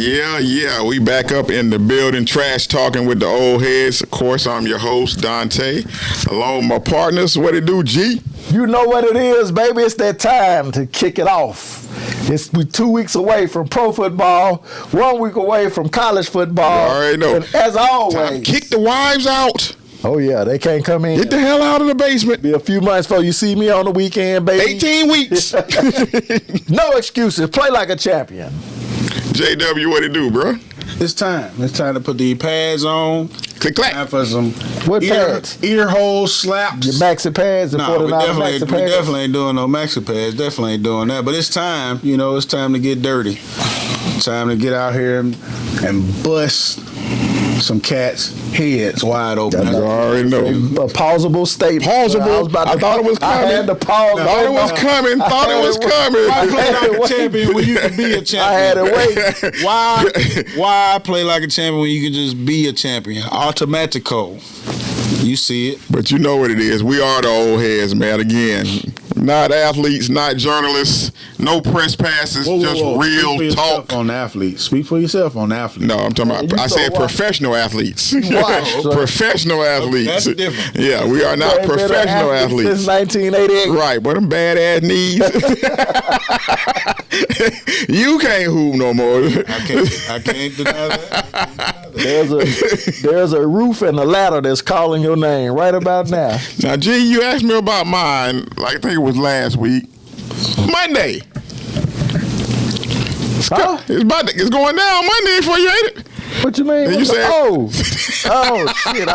Yeah, we back up in the building, trash talking with the old heads. Of course, I'm your host, Dante, along with my partners. What it do, G? You know what it is, baby. It's that time to kick it off. We're 2 weeks away from pro football, 1 week away from college football. You already know. And as always, time to kick the wives out. Oh, yeah, they can't come in. Get the hell out of the basement. Be a few months before you see me on the weekend, baby. 18 weeks. No excuses. Play like a champion. JW, what it do, bro? It's time. It's time to put the pads on. Click, clack. Time for some What pads? ear hole slaps. Your maxi pads, the Nah, we $49 maxi pads. definitely ain't doing no maxi pads. Definitely ain't doing that. But it's time. You know, it's time to get dirty. Time to get out here and bust some cats' heads wide open. You already know. A pausable statement. Pausable. I thought it was coming. I had to pause. Thought it was coming. Thought it was coming. Why play like a champion when you can be a champion? I had to wait. Why play like a champion when you can just be a champion? Automatico. You see it. But you know what it is. We are the old heads, man. Again, not athletes, not journalists, no press passes, just real Speak for talk. yourself on athletes. Speak for yourself on athletes. No, I'm talking about, I said professional athletes. Watch, Professional athletes. That's different. Yeah, we are not professional athletes. Since 1988. Right, but them badass knees. You can't hoop no more. I can't deny that. There's a roof and a ladder that's calling your name right about now. Now, G, you asked me about mine, like I think it was last week. Monday. It's going down Monday for you, ain't it? What you mean? You said, Shit.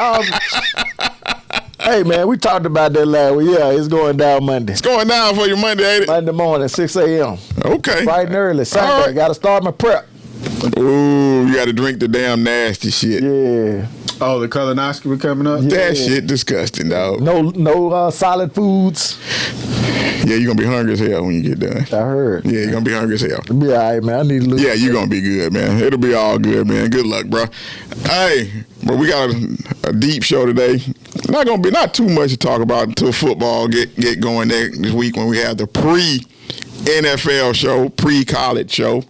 Hey, man, we talked about that last week. Yeah, it's going down Monday. It's going down for you Monday, ain't it? Monday morning, 6 a.m. Okay. Bright and early. Sunday. All right. Got to start my prep. Ooh, you got to drink the damn nasty shit. Yeah. Oh, the colonoscopy coming up? Yeah. That shit disgusting, dog. No solid foods. Yeah, you're going to be hungry as hell when you get done. I heard. Yeah, you're going to be hungry as hell. Be all right, man. I need to lose. Yeah, you're going to be good, man. It'll be all good, man. Good luck, bro. Hey, but we got a deep show today. Not too much to talk about until football get going this week when we have the pre-NFL show, pre-college show,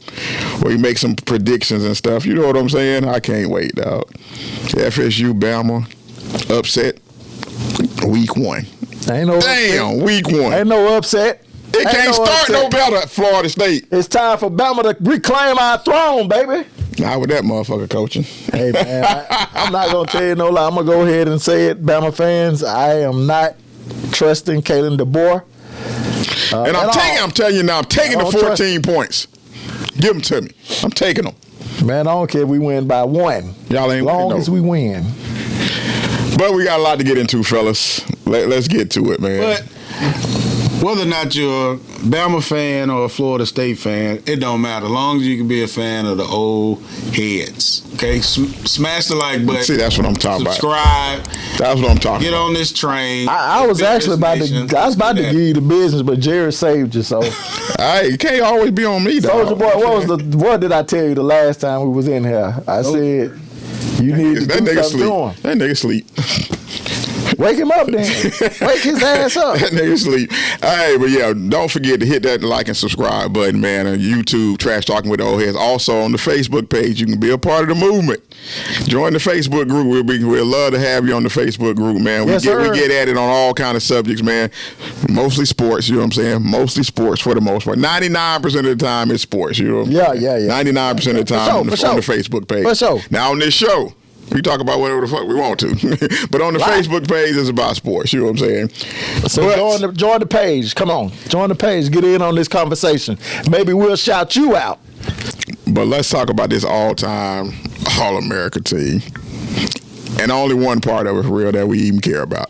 where you make some predictions and stuff. You know what I'm saying? I can't wait, dog. FSU, Bama, upset week 1. Ain't no Damn, week 1. Ain't no upset. It can't start no better at Florida State. It's time for Bama to reclaim our throne, baby. Not with that motherfucker coaching. Hey, man, I'm not going to tell you no lie. I'm going to go ahead and say it, Bama fans. I am not trusting Kalen DeBoer. And I'm telling you now, I'm taking the 14 points. Give them to me. I'm taking them. Man, I don't care if we win by 1. Y'all ain't long as we win. But we got a lot to get into, fellas. Let's get to it, man. But whether or not you're a Bama fan or a Florida State fan, it don't matter. As long as you can be a fan of the old heads. Okay? Smash the like button. See, that's what I'm talking Subscribe. about. That's what I'm talking Get about. on this train. I was actually about to give you the business, but Jerry saved you, so. Hey, you can't always be on me, dog. Soldier Boy, what did I tell you the last time we was in here? I said, you need to do something to him. That nigga sleep. Wake him up then. Wake his ass up. That nigga sleep. Hey, but yeah, don't forget to hit that like and subscribe button, man. On YouTube, Trash Talking with the Old Heads. Also on the Facebook page, you can be a part of the movement. Join the Facebook group. We'd love to have you on the Facebook group, man. We get at it on all kind of subjects, man. Mostly sports, you know what I'm saying? Mostly sports for the most part. 99% of the time it's sports, you know what I'm saying? Yeah. 99% of the time on the Facebook page. For sure. Now on this show, we talk about whatever the fuck we want to. But on the Facebook page, it's about sports. You know what I'm saying? So join the page. Come on. Join the page. Get in on this conversation. Maybe we'll shout you out. But let's talk about this all-time All-America team. And only one part of it, for real, that we even care about.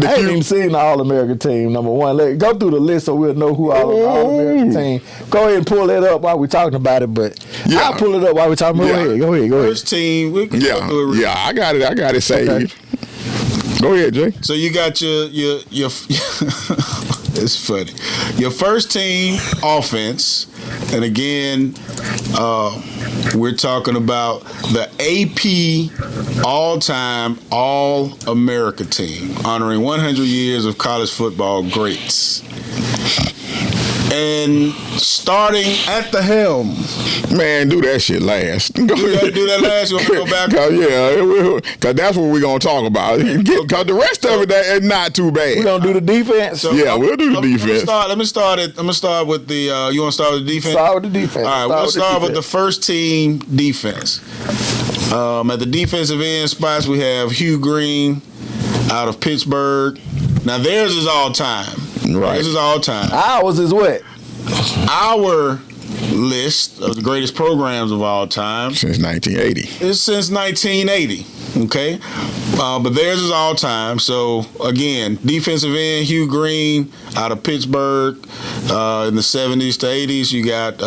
I ain't even seen the All-American team, number one. Let's go through the list so we'll know who All-American team. Go ahead and pull that up while we're talking about it, but I'll pull it up while we're talking about it. Go ahead. First team, we can go through it. Yeah, I got it saved. Okay. Go ahead, Jay. So you got your it's funny. Your first team offense, and again, we're talking about the AP all-time All-America team, honoring 100 years of college football greats. And starting at the helm. Man, do that shit last. Do that last. You want to go back? Because that's what we're going to talk about. Because the rest of it is not too bad. We're going to do the defense? So, we'll do the defense. Let me start with the, you want to start with the defense? Start with the defense. All right, we'll start with the first team defense. At the defensive end spots, we have Hugh Green out of Pittsburgh. Now, theirs is all time. Right. This is all time. Ours is what? Our list of the greatest programs of all time. Since 1980. It's since 1980. Okay? But theirs is all time. So, again, defensive end, Hugh Green out of Pittsburgh in the 70s to 80s. You got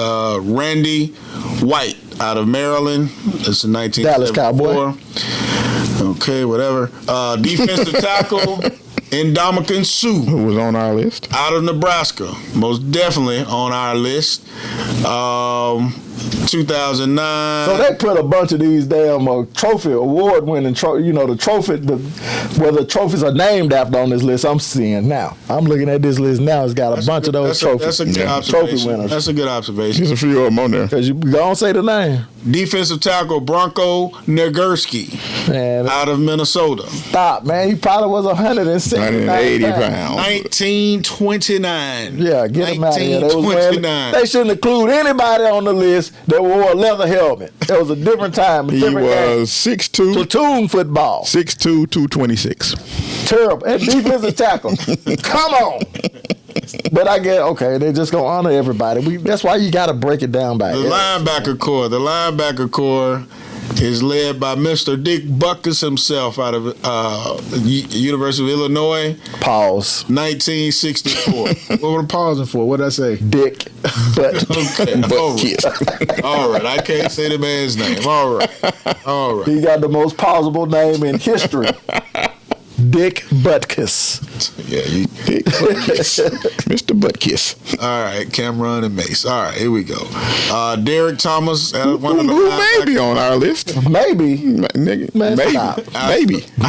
Randy White out of Maryland. It's in 1974. Dallas Cowboy. Okay, whatever. Defensive tackle, Ndamukong Suh. Who was on our list? Out of Nebraska. Most definitely on our list. 2009. So they put a bunch of these damn trophy award-winning, the trophy, where the trophies are named after on this list. I'm seeing now. I'm looking at this list now. It's got a bunch of those trophies. That's a good observation. Trophy winners. That's a good observation. There's a few of them on there. Because you don't say the name. Defensive tackle Bronco Nagurski out of Minnesota. Stop, man. He probably was 180 pounds. 1929. Yeah, get him out of here. 1929. They shouldn't include anybody on the list that wore a leather helmet. It was a different time. He was 6'2". Platoon football. 6'2", 226. Terrible. And defensive tackle. Come on. But I get, okay, they're just going to honor everybody. That's why you got to break it down by The linebacker core is led by Mr. Dick Butkus himself out of University of Illinois. Pause. 1964. What were we pausing for? What did I say? Dick Butkus. Okay. All right. I can't say the man's name. All right. He got the most pausable name in history. Dick Butkus. Yeah, Dick Butkus. Mr. Butkus. All right, Cameron and Mace. All right, here we go. Derek Thomas, who may be on our list. Maybe. Nigga,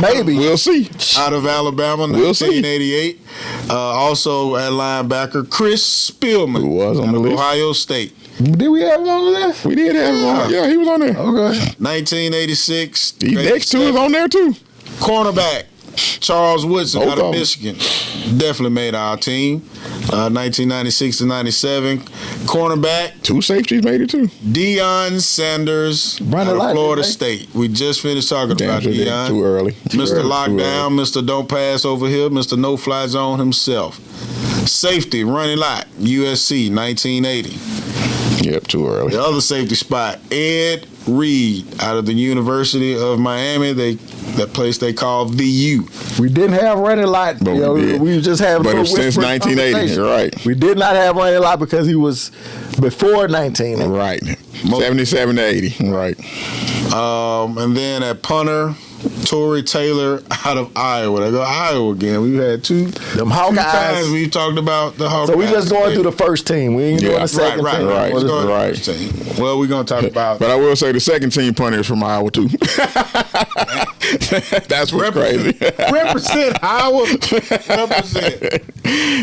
maybe. We'll see. Out of Alabama, 1988. Also at linebacker, Chris Spielman. Who was on the list? Ohio State. Did we have him on the list? We did have him on. Yeah, he was on there. Okay. 1986. These next two is on there too. Cornerback. Charles Woodson out of Michigan definitely made our team. 1996 to 97. Cornerback. Two safeties made it too. Deion Sanders out of Florida State. We just finished talking about Deion. Too early. Mr. Lockdown, Mr. Don't Pass Over Here, Mr. No Fly Zone himself. Safety, Ronnie Lott, USC, 1980. Yep, too early. The other safety spot, Ed Reed out of the University of Miami. That place they call the U. We didn't have Ronnie Lott. We just have. But since 1980, right? We did not have Ronnie Lott because he was before 1980. Right. 77 to 80. Right. And then at punter, Torrey Taylor out of Iowa. They go Iowa again. We've had two times we've talked about the Hawkeyes. So we just going through the first team. We ain't doing the second team. Right. Well, we're going to talk about. But I will say the second team punter is from Iowa too. That's what's crazy. Represent Iowa. Represent.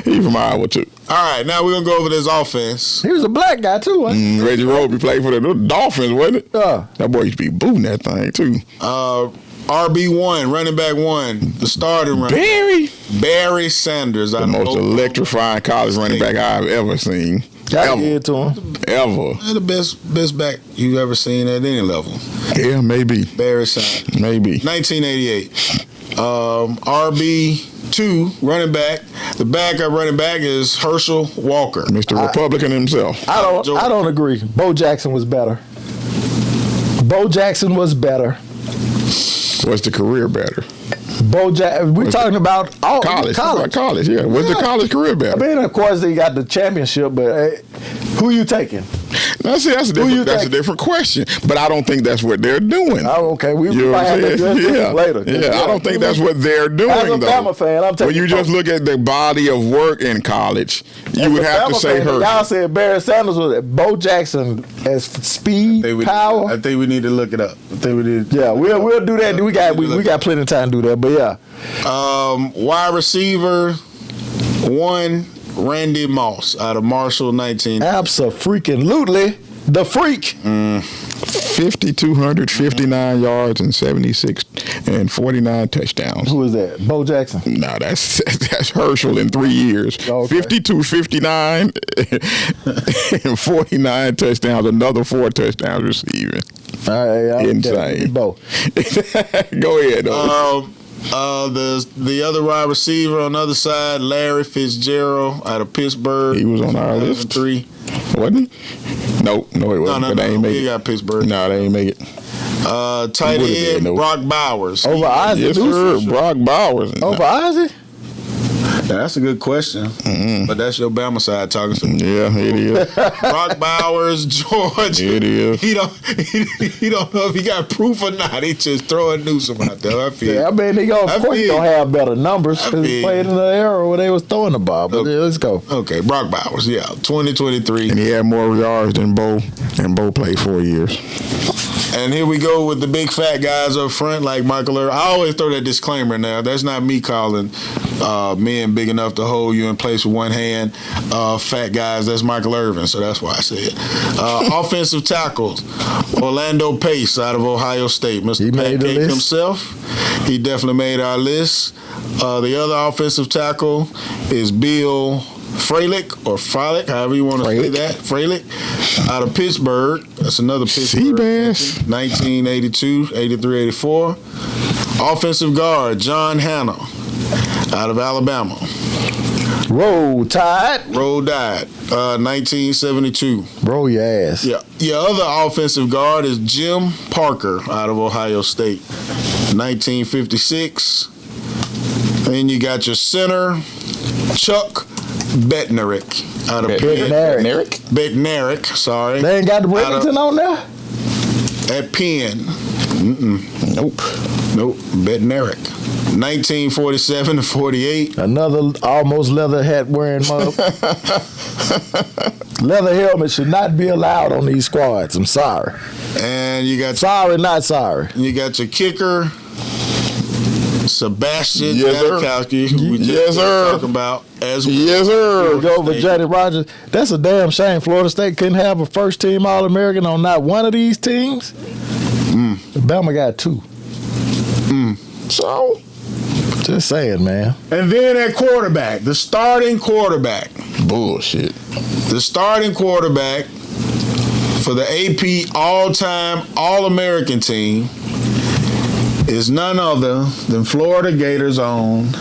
He's from Iowa too. All right, now we're going to go over this offense. He was a black guy too, wasn't he? Reggie Roby played for the Dolphins, wasn't it? That boy used to be booting that thing too. RB1, running back one, the starting running Barry Sanders. The most electrifying college running back I've ever seen. Ever. To him. Ever. The best back you've ever seen at any level. Yeah, maybe. Barry Sanders. Maybe. 1988. RB2, running back. The backup running back is Herschel Walker. Mr. Republican himself. I don't agree. Bo Jackson was better. Was the career better? We're talking about college. College, yeah. Was the college career better? I mean, of course, they got the championship, but who you taking? Now, see, that's a different question. But I don't think that's what they're doing. Oh, okay. We might have to address this later. Yeah, I don't think that's what they're doing, As a Bama fan, I'm taking when you just look at the body of work in college, you would have to say Herschel. Y'all said Barry Sanders was Bo Jackson as speed, power. I think we need to look it up. We'll do that. We got plenty of time to do that. But yeah. Wide receiver 1, Randy Moss out of Marshall, 19. Abso-freaking-lutely. The freak. 5,259 yards and 49 touchdowns. Who is that? Bo Jackson? No, that's Herschel in 3 years. Okay. 52, 59, and 49 touchdowns. Another 4 touchdowns receiving. All right, insane. Bo. Go ahead, though. The other wide receiver on the other side, Larry Fitzgerald out of Pittsburgh. He was on our list. 3. Wasn't he? No, he wasn't. No, but they ain't make he it. got Pittsburgh. No, they ain't make it. Tight end, Brock Bowers. Over Isaac? Yes, sir. Brock Bowers. Over Isaac? Yeah, that's a good question. But that's your Bama side talking to me. Yeah, it is. Brock Bowers, George. It is. He don't know if he got proof or not. He just throwing Newsome out there. I feel. Yeah, I mean, he of course he don't have better numbers because he played in the era where they was throwing the ball. But yeah, let's go. Okay, Brock Bowers, 2023. And he had more yards than Bo, and Bo played 4 years. And here we go with the big fat guys up front, like Michael Irvin. I always throw that disclaimer now. That's not me calling men big enough to hold you in place with one hand. Fat guys, that's Michael Irvin, so that's why I say it. Offensive tackles, Orlando Pace out of Ohio State. Mr. Pancake himself. He definitely made our list. The other offensive tackle is Bill Fralick, however you want to say that. Fralick, out of Pittsburgh. That's another Pittsburgh. Seabass. 1982, 83, 84. Offensive guard, John Hanna, out of Alabama. Roll Tide. 1972. Roll your ass. Yeah. Your other offensive guard is Jim Parker, out of Ohio State. 1956. Then you got your center, Chuck Bednarik out of Bednarik, sorry. They ain't got the Remington on there? At Penn. Nope. Bednarik. 1947 to 48. Another almost leather hat wearing mother. Leather helmet should not be allowed on these squads. I'm sorry. And you got not sorry. You got your kicker, Sebastian Yes, sir. Janikowski, who we just talking about as well. Yes, sir. Go over Johnny Rogers. That's a damn shame. Florida State couldn't have a first team All-American on not one of these teams. Bama got 2. So, just saying, man. And then at quarterback, the starting quarterback. Bullshit. The starting quarterback for the AP all-time All-American team is none other than Florida Gators' own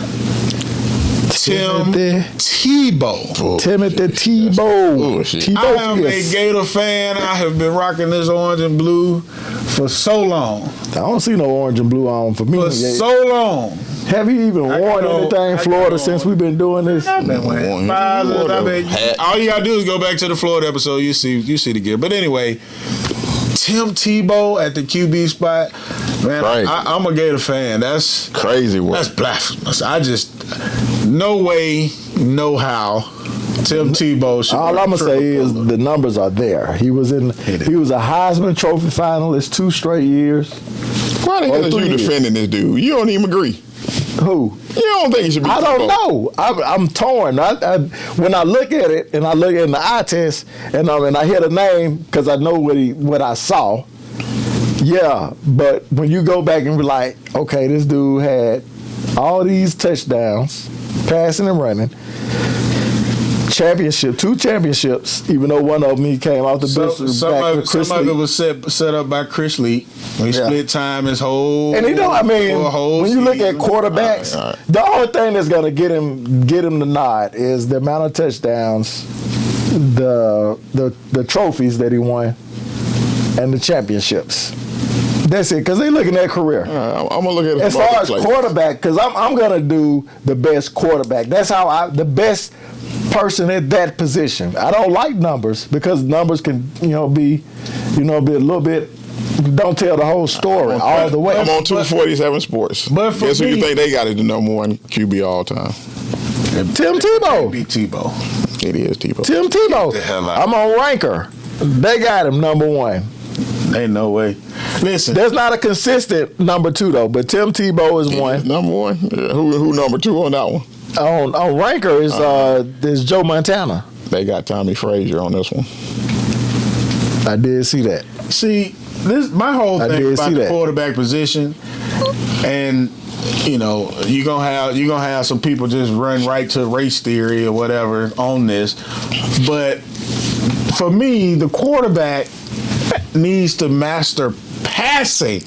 Tim Tebow. Timothy Tebow. Bullshit. I am a Gator fan. I have been rocking this orange and blue for so long. I don't see no orange and blue on for me. For so long. Have you even worn anything Florida since we've been doing this? I've been wearing all you gotta do is go back to the Florida episode. You see the gear. But anyway, Tim Tebow at the QB spot. Man, I'm a Gator fan. That's crazy work. That's blasphemous. I just no way, no how. Tim Tebow should. All I'm gonna say is the numbers are there. He was a Heisman Trophy finalist 2 straight years. Why the hell is you defending this dude? You don't even agree. Who? You don't think he should be? I don't know. I'm torn. When I look at it and I look at the eye test and I hear the name because I know what I saw. Yeah, but when you go back and be like, okay, this dude had all these touchdowns, passing and running, 2 championships, even though one of them he came off the bench. Some of it was set up by Chris Lee. He split time his whole. And when you look at quarterbacks, the only thing that's gonna get him the nod is the amount of touchdowns, the trophies that he won, and the championships. That's it, because they looking at career. I'm gonna look at it as far as quarterback, because I'm gonna do the best quarterback. That's how the best person at that position. I don't like numbers because numbers can be a little bit. Don't tell the whole story all the way. I'm on 247 Sports. But for guess who you think they got as the number 1 QB all time? Tim Tebow. Tebow. It is Tebow. Tim Tebow. Get the hell out. I'm on Ranker. They got him number 1. Ain't no way. Listen, there's not a consistent number 2 though, but Tim Tebow is 1. Number 1. Who number 2 on that one? on Ranker is Joe Montana. They got Tommy Frazier on this one. I did see that. See, this my whole thing about the quarterback position, and you know, you're gonna have some people just run right to race theory or whatever on this, but for me, the quarterback needs to master passing.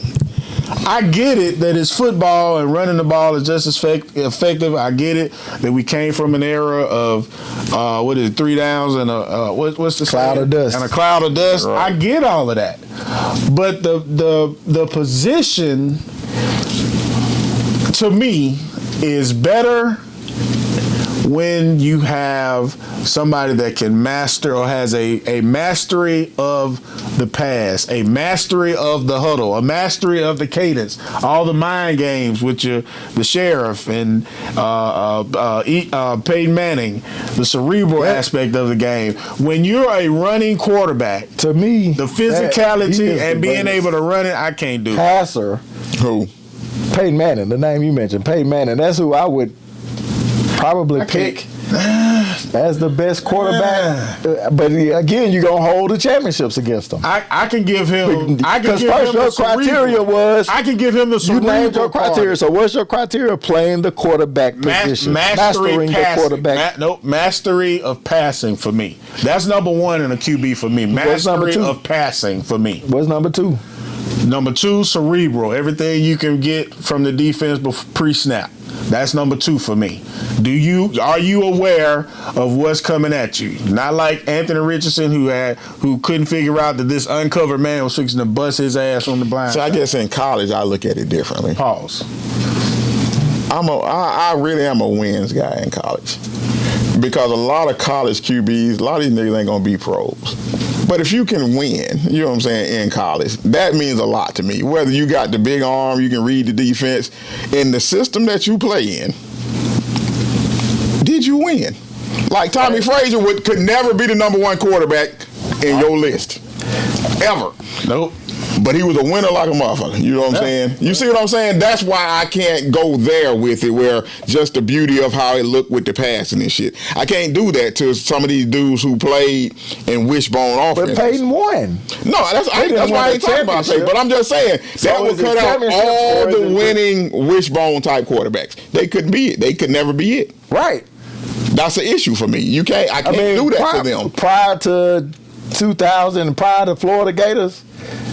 I get it that it's football and running the ball is just as effective. I get it that we came from an era of 3 downs and what's the cloud saying? Of dust and a cloud of dust. Right. I get all of that, but the position to me is better when you have somebody that can master or has a mastery of the pass, a mastery of the huddle, a mastery of the cadence, all the mind games with the sheriff and Peyton Manning, the cerebral aspect of the game. When you're a running quarterback, to me, the physicality and being able to run it, I can't do. Passer. Who? Peyton Manning, the name you mentioned, Peyton Manning. That's who I would probably pick as the best quarterback. But again, you're gonna hold the championships against him. I can give him. Because first your criteria was I can give him the. You named your criteria. So what's your criteria? Playing the quarterback position, mastering the quarterback. Mastery of passing for me. That's number one in a QB for me. Mastery of passing for me. What's number two? Number two, cerebral. Everything you can get from the defense pre-snap. That's number two for me. Are you aware of what's coming at you? Not like Anthony Richardson who couldn't figure out that this uncovered man was fixing to bust his ass on the blind. So I guess in college I look at it differently. Pause. I really am a wins guy in college. Because a lot of college QBs, a lot of these niggas ain't gonna be pros. But if you can win, you know what I'm saying, in college, that means a lot to me. Whether you got the big arm, you can read the defense, in the system that you play in, did you win? Like Tommy Frazier could never be the number one quarterback in your list. Ever. Nope. But he was a winner like a motherfucker. You know what I'm saying? You see what I'm saying? That's why I can't go there with it, where just the beauty of how it looked with the passing and shit. I can't do that to some of these dudes who played in wishbone offense. But Peyton won. No, that's why I ain't talking about Peyton. But I'm just saying, that would cut out all the winning wishbone type quarterbacks. They couldn't be it. They could never be it. Right. That's an issue for me. I can't do that for them. Prior to 2000, prior to Florida Gators,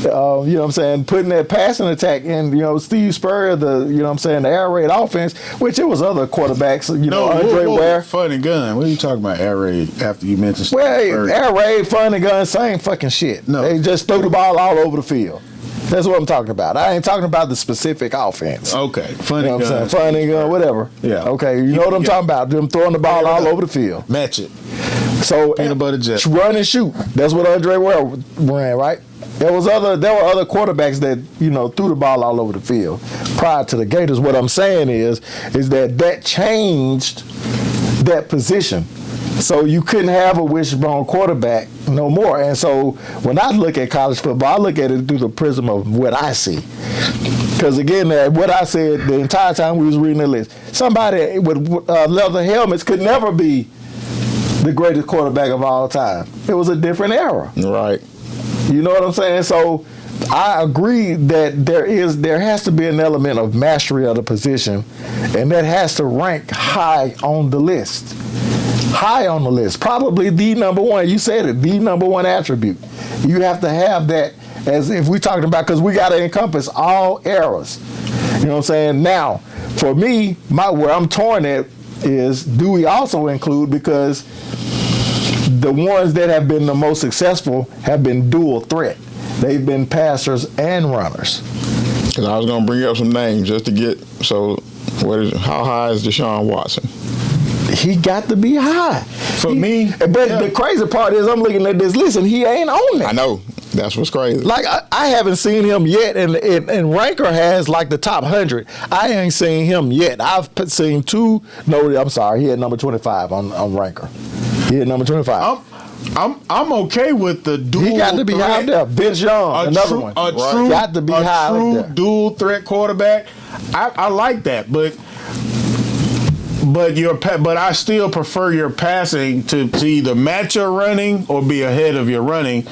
you know what I'm saying, putting that passing attack in, you know, Steve Spurrier, the air raid offense, which it was other quarterbacks, Andre Ware. Fun and gun. What are you talking about, air raid, after you mentioned Steve Spurrier? Air raid, fun and gun, same fucking shit. No. They just threw the ball all over the field. That's what I'm talking about. I ain't talking about the specific offense. Okay. Fun and gun. What I'm saying? Fun and gun, whatever. Yeah. Okay, you know what I'm talking about. Them throwing the ball all over the field. Match it. So Peanut butter jet. Run and shoot. That's what Andre Ware ran, right? There were other quarterbacks that, threw the ball all over the field prior to the Gators. What I'm saying is that changed that position. So you couldn't have a wishbone quarterback no more. And so when I look at college football, I look at it through the prism of what I see. Because again, what I said the entire time we was reading the list, somebody with leather helmets could never be the greatest quarterback of all time. It was a different era. Right. You know what I'm saying? So I agree that there has to be an element of mastery of the position, and that has to rank high on the list. High on the list. Probably the number one. You said it, the number one attribute. You have to have that, as if we're talking about, because we got to encompass all eras. You know what I'm saying? Now, for me, where I'm torn at is, do we also include, because the ones that have been the most successful have been dual threat. They've been passers and runners. Because I was going to bring up some names just to get, how high is Deshaun Watson? He got to be high. For me. But the crazy part is, I'm looking at this list and he ain't on it. I know. That's what's crazy. Like, I haven't seen him yet, and Ranker has like the top 100. I ain't seen him yet. I've seen two. No, I'm sorry. He had number 25 on Ranker. He had number 25. I'm okay with the dual. He got to be high up there. Vince Young, another one. Got to be high up there. Dual threat quarterback. I like that, but But I still prefer your passing to either match your running or be ahead of your running,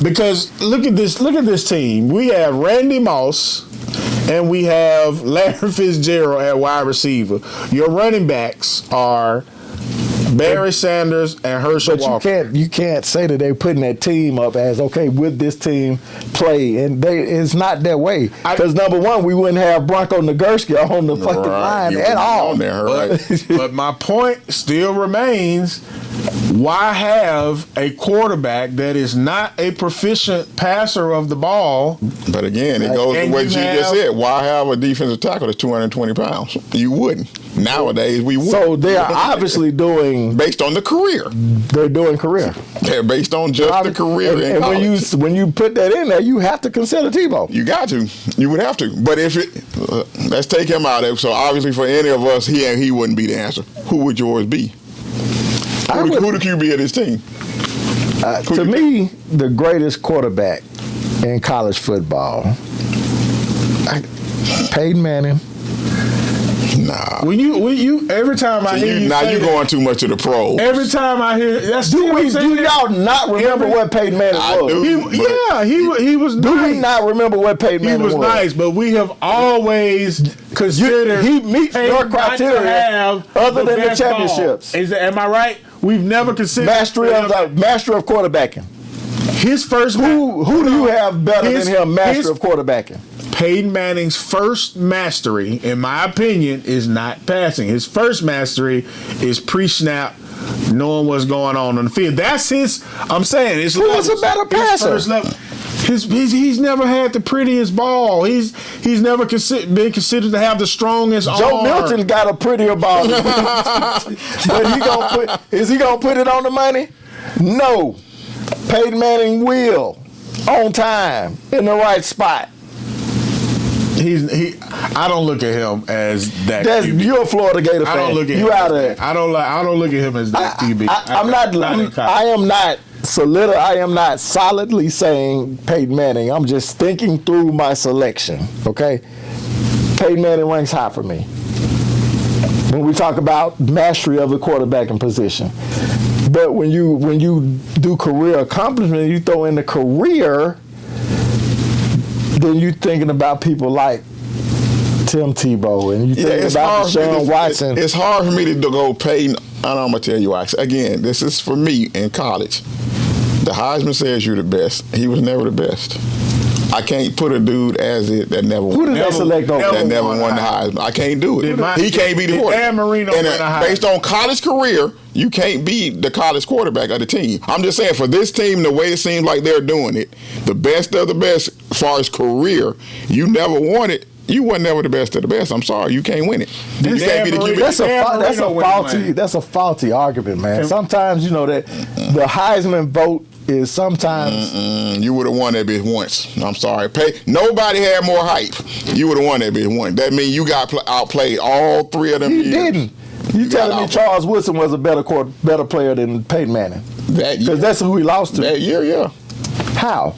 because look at this team. We have Randy Moss and we have Larry Fitzgerald at wide receiver. Your running backs are Barry Sanders and Herschel Walker. You can't say that they're putting that team up as, okay, with this team play, and it's not that way. Because number one, we wouldn't have Bronco Nagurski on the fucking line at all. But my point still remains: why have a quarterback that is not a proficient passer of the ball? But again, it goes to what you just said. Why have a defensive tackle that's 220 pounds? You wouldn't. Nowadays, we would. So they are obviously doing based on the career. They're doing career. They're based on just the career. And when you put that in there, you have to consider Tebow. You got to. You would have to. But if let's take him out of it. So obviously, for any of us, he wouldn't be the answer. Who would yours be? Who the QB of this team? To me, the greatest quarterback in college football, Peyton Manning. Nah. When you every time I hear you now say you're that, going too much to the pros. Every time I hear that's do y'all not remember what Peyton Manning was? He was. Do nice. we not remember what Peyton Manning was? He was nice, but we have always considered he meets your criteria other than the championships. Am I right? We've never considered master of quarterbacking. His first. Who do you have better than him? Master of quarterbacking. Peyton Manning's first mastery, in my opinion, is not passing. His first mastery is pre-snap, knowing what's going on the field. That's his. I'm saying it's. Who was a better passer? He's never had the prettiest ball. He's never been considered to have the strongest arm. Joe Milton got a prettier ball, but is he gonna put it on the money? No. Peyton Manning will, on time, in the right spot. I don't look at him as that. You're a Florida Gator fan. I don't look at you him. Out of it. I don't look at him as that QB. I am not solidly saying Peyton Manning. I'm just thinking through my selection. Okay, Peyton Manning ranks high for me when we talk about mastery of the quarterbacking position. But when you do career accomplishment, you throw in the career. Then you're thinking about people like Tim Tebow, and you thinking about Deshaun Watson. It's hard for me to go Peyton. And I'm gonna tell you why. Again, this is for me in college. The Heisman says you're the best. He was never the best. I can't put a dude as it that never won. Who did they select over? That never won the Heisman. I can't do it. He can't be the quarterback. Dan Marino win the Heisman. Based on college career, you can't be the college quarterback of the team. I'm just saying, for this team, the way it seems like they're doing it, the best of the best as far as career, you never won it. You wasn't never the best of the best. I'm sorry, you can't win it. You can't be the QB. That's a faulty argument, man. Sometimes that the Heisman vote is sometimes you would have won that bitch once. I'm sorry. Nobody had more hype. You would have won that bitch once. That means you got outplayed all three of them years. He didn't. You telling me Charles Woodson was a better player than Peyton Manning? Because that's who he lost to. That year, yeah. How?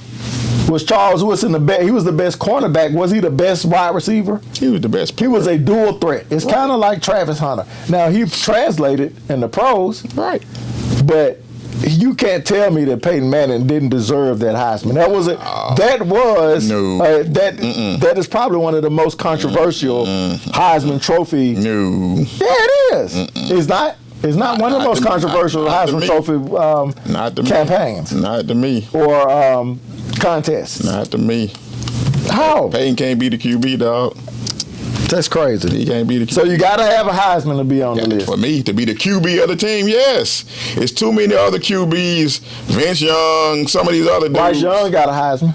Was Charles Woodson the best? He was the best cornerback. Was he the best wide receiver? He was the best player. He was a dual threat. It's kind of like Travis Hunter. Now, he translated in the pros. Right. But you can't tell me that Peyton Manning didn't deserve that Heisman. That is probably one of the most controversial Heisman Trophy. No. Yeah, it is. It's not. It's not one of the most controversial Heisman Trophy campaigns. Not to me. Or contests. Not to me. How? Peyton can't be the QB, dog. That's crazy. He can't be the QB. So you got to have a Heisman to be on the list. For me, to be the QB of the team, yes. It's too many other QBs. Vince Young, some of these other dudes. Bryce Young got a Heisman.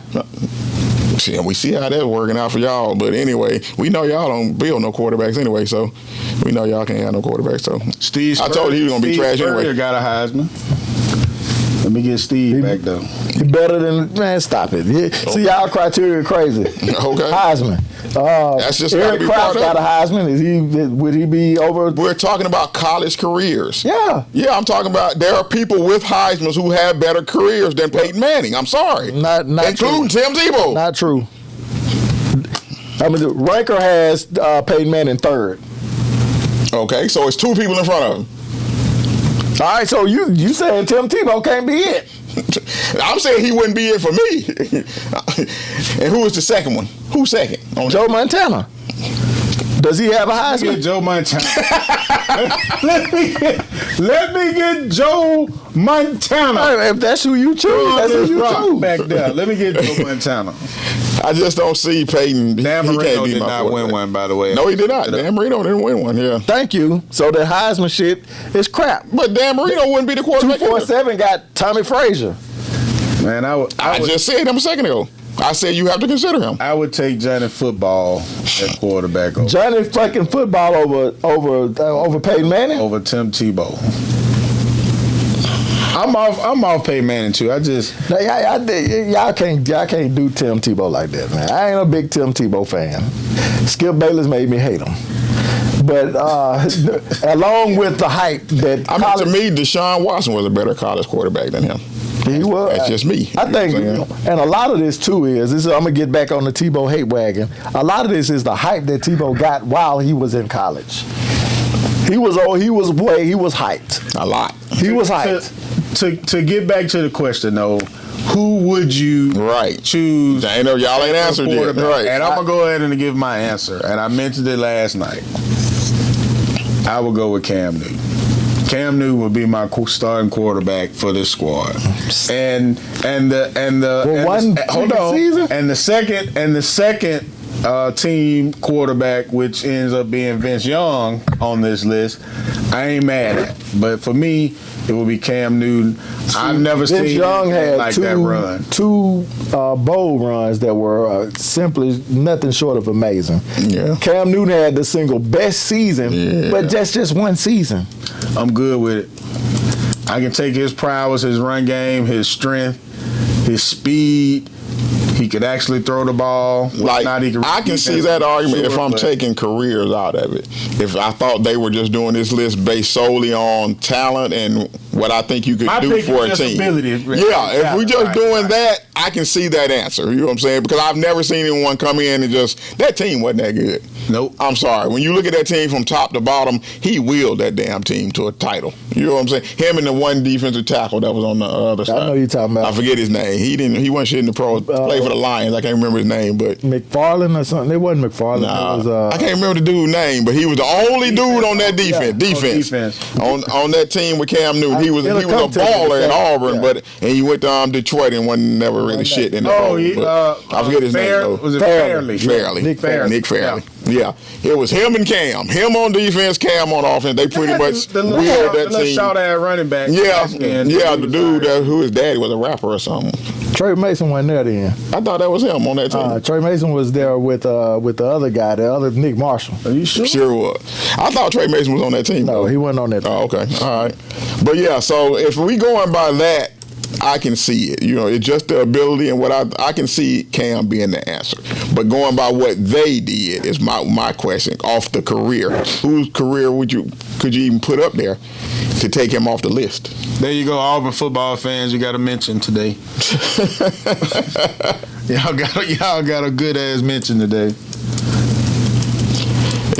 And we see how that's working out for y'all. But anyway, we know y'all don't build no quarterbacks anyway, so we know y'all can't have no quarterbacks. So I told you he was going to be trash anyway. Steve got a Heisman. Let me get Steve back, though. He better than... Man, stop it. See, y'all criteria crazy. Okay. Heisman. That's just Eric Kraus got a Heisman. Would he be over? We're talking about college careers. Yeah. Yeah, I'm talking about there are people with Heismans who have better careers than Peyton Manning. I'm sorry. Not including true. Tim Tebow. Not true. I mean, the ranker has Peyton Manning third. Okay, so it's two people in front of him. All right, so you saying Tim Tebow can't be it? I'm saying he wouldn't be it for me. And who was the second one? Who's second? Joe Montana. Does he have a Heisman? Joe Montana. let me get Joe Montana. If that's who you choose, that's who you choose. Back there. Let me get Joe Montana. I just don't see Peyton. Dan Marino did not win one, by the way. No, he did not. Dan Marino didn't win one, yeah. Thank you. So the Heisman shit is crap. But Dan Marino wouldn't be the quarterback. 247 got Tommy Frazier. Man, I just said him a second ago. I said you have to consider him. I would take Johnny Football at quarterback over. Johnny fucking Football over Peyton Manning? Over Tim Tebow. I'm off Peyton Manning too. Y'all can't do Tim Tebow like that, man. I ain't a big Tim Tebow fan. Skip Bayless made me hate him. But along with the hype that to me, Deshaun Watson was a better college quarterback than him. He was. That's just me. I think, and a lot of this too is I'm gonna get back on the Tebow hate wagon. A lot of this is the hype that Tebow got while he was in college. He was hyped a lot. He was hyped. To get back to the question though, who would you choose? I know y'all ain't answered yet. Right. And I'm gonna go ahead and give my answer. And I mentioned it last night. I would go with Cam Newton. Cam Newton would be my starting quarterback for this squad, and the second team quarterback, which ends up being Vince Young on this list, I ain't mad at. But for me, it would be Cam Newton. I've never seen Vince Young had like that run. Two bowl runs that were simply nothing short of amazing. Yeah. Cam Newton had the single best season, but that's just one season. I'm good with it. I can take his prowess, his run game, his strength, his speed. He could actually throw the ball. I can see that argument if I'm taking careers out of it. If I thought they were just doing this list based solely on talent and what I think you could do for a team. If we just doing that, I can see that answer. You know what I'm saying? Because I've never seen anyone come in and that team wasn't that good. Nope. I'm sorry. When you look at that team from top to bottom, he willed that damn team to a title. You know what I'm saying? Him and the one defensive tackle that was on the other side. I know you're talking about. I forget his name. He wasn't shit in the pros. Played for the Lions. I can't remember his name, but McFarland or something. It wasn't McFarland. Nah, it was, I can't remember the dude's name, but he was the only dude on that defense. On that team with Cam Newton. He was a baller in Auburn, and he went to Detroit and wasn't never really shit in the pros. I forget his name though. Was it Fairley? Nick Fairley. Yeah, it was him and Cam. Him on defense, Cam on offense. They pretty much willed that team. Short-ass running back. The dude who his daddy was a rapper or something. Trey Mason wasn't there then. I thought that was him on that team. Trey Mason was there with the other guy, the other Nick Marshall. Are you sure? Sure was. I thought Trey Mason was on that team. No, he wasn't on that team. Oh, okay. All right. But yeah, so if we going by that, I can see it. You know, it's just the ability and what I can see Cam being the answer. But going by what they did is my question. Off the career, whose career could you even put up there to take him off the list? There you go, Auburn football fans. You got to mention today. y'all got a good ass mention today.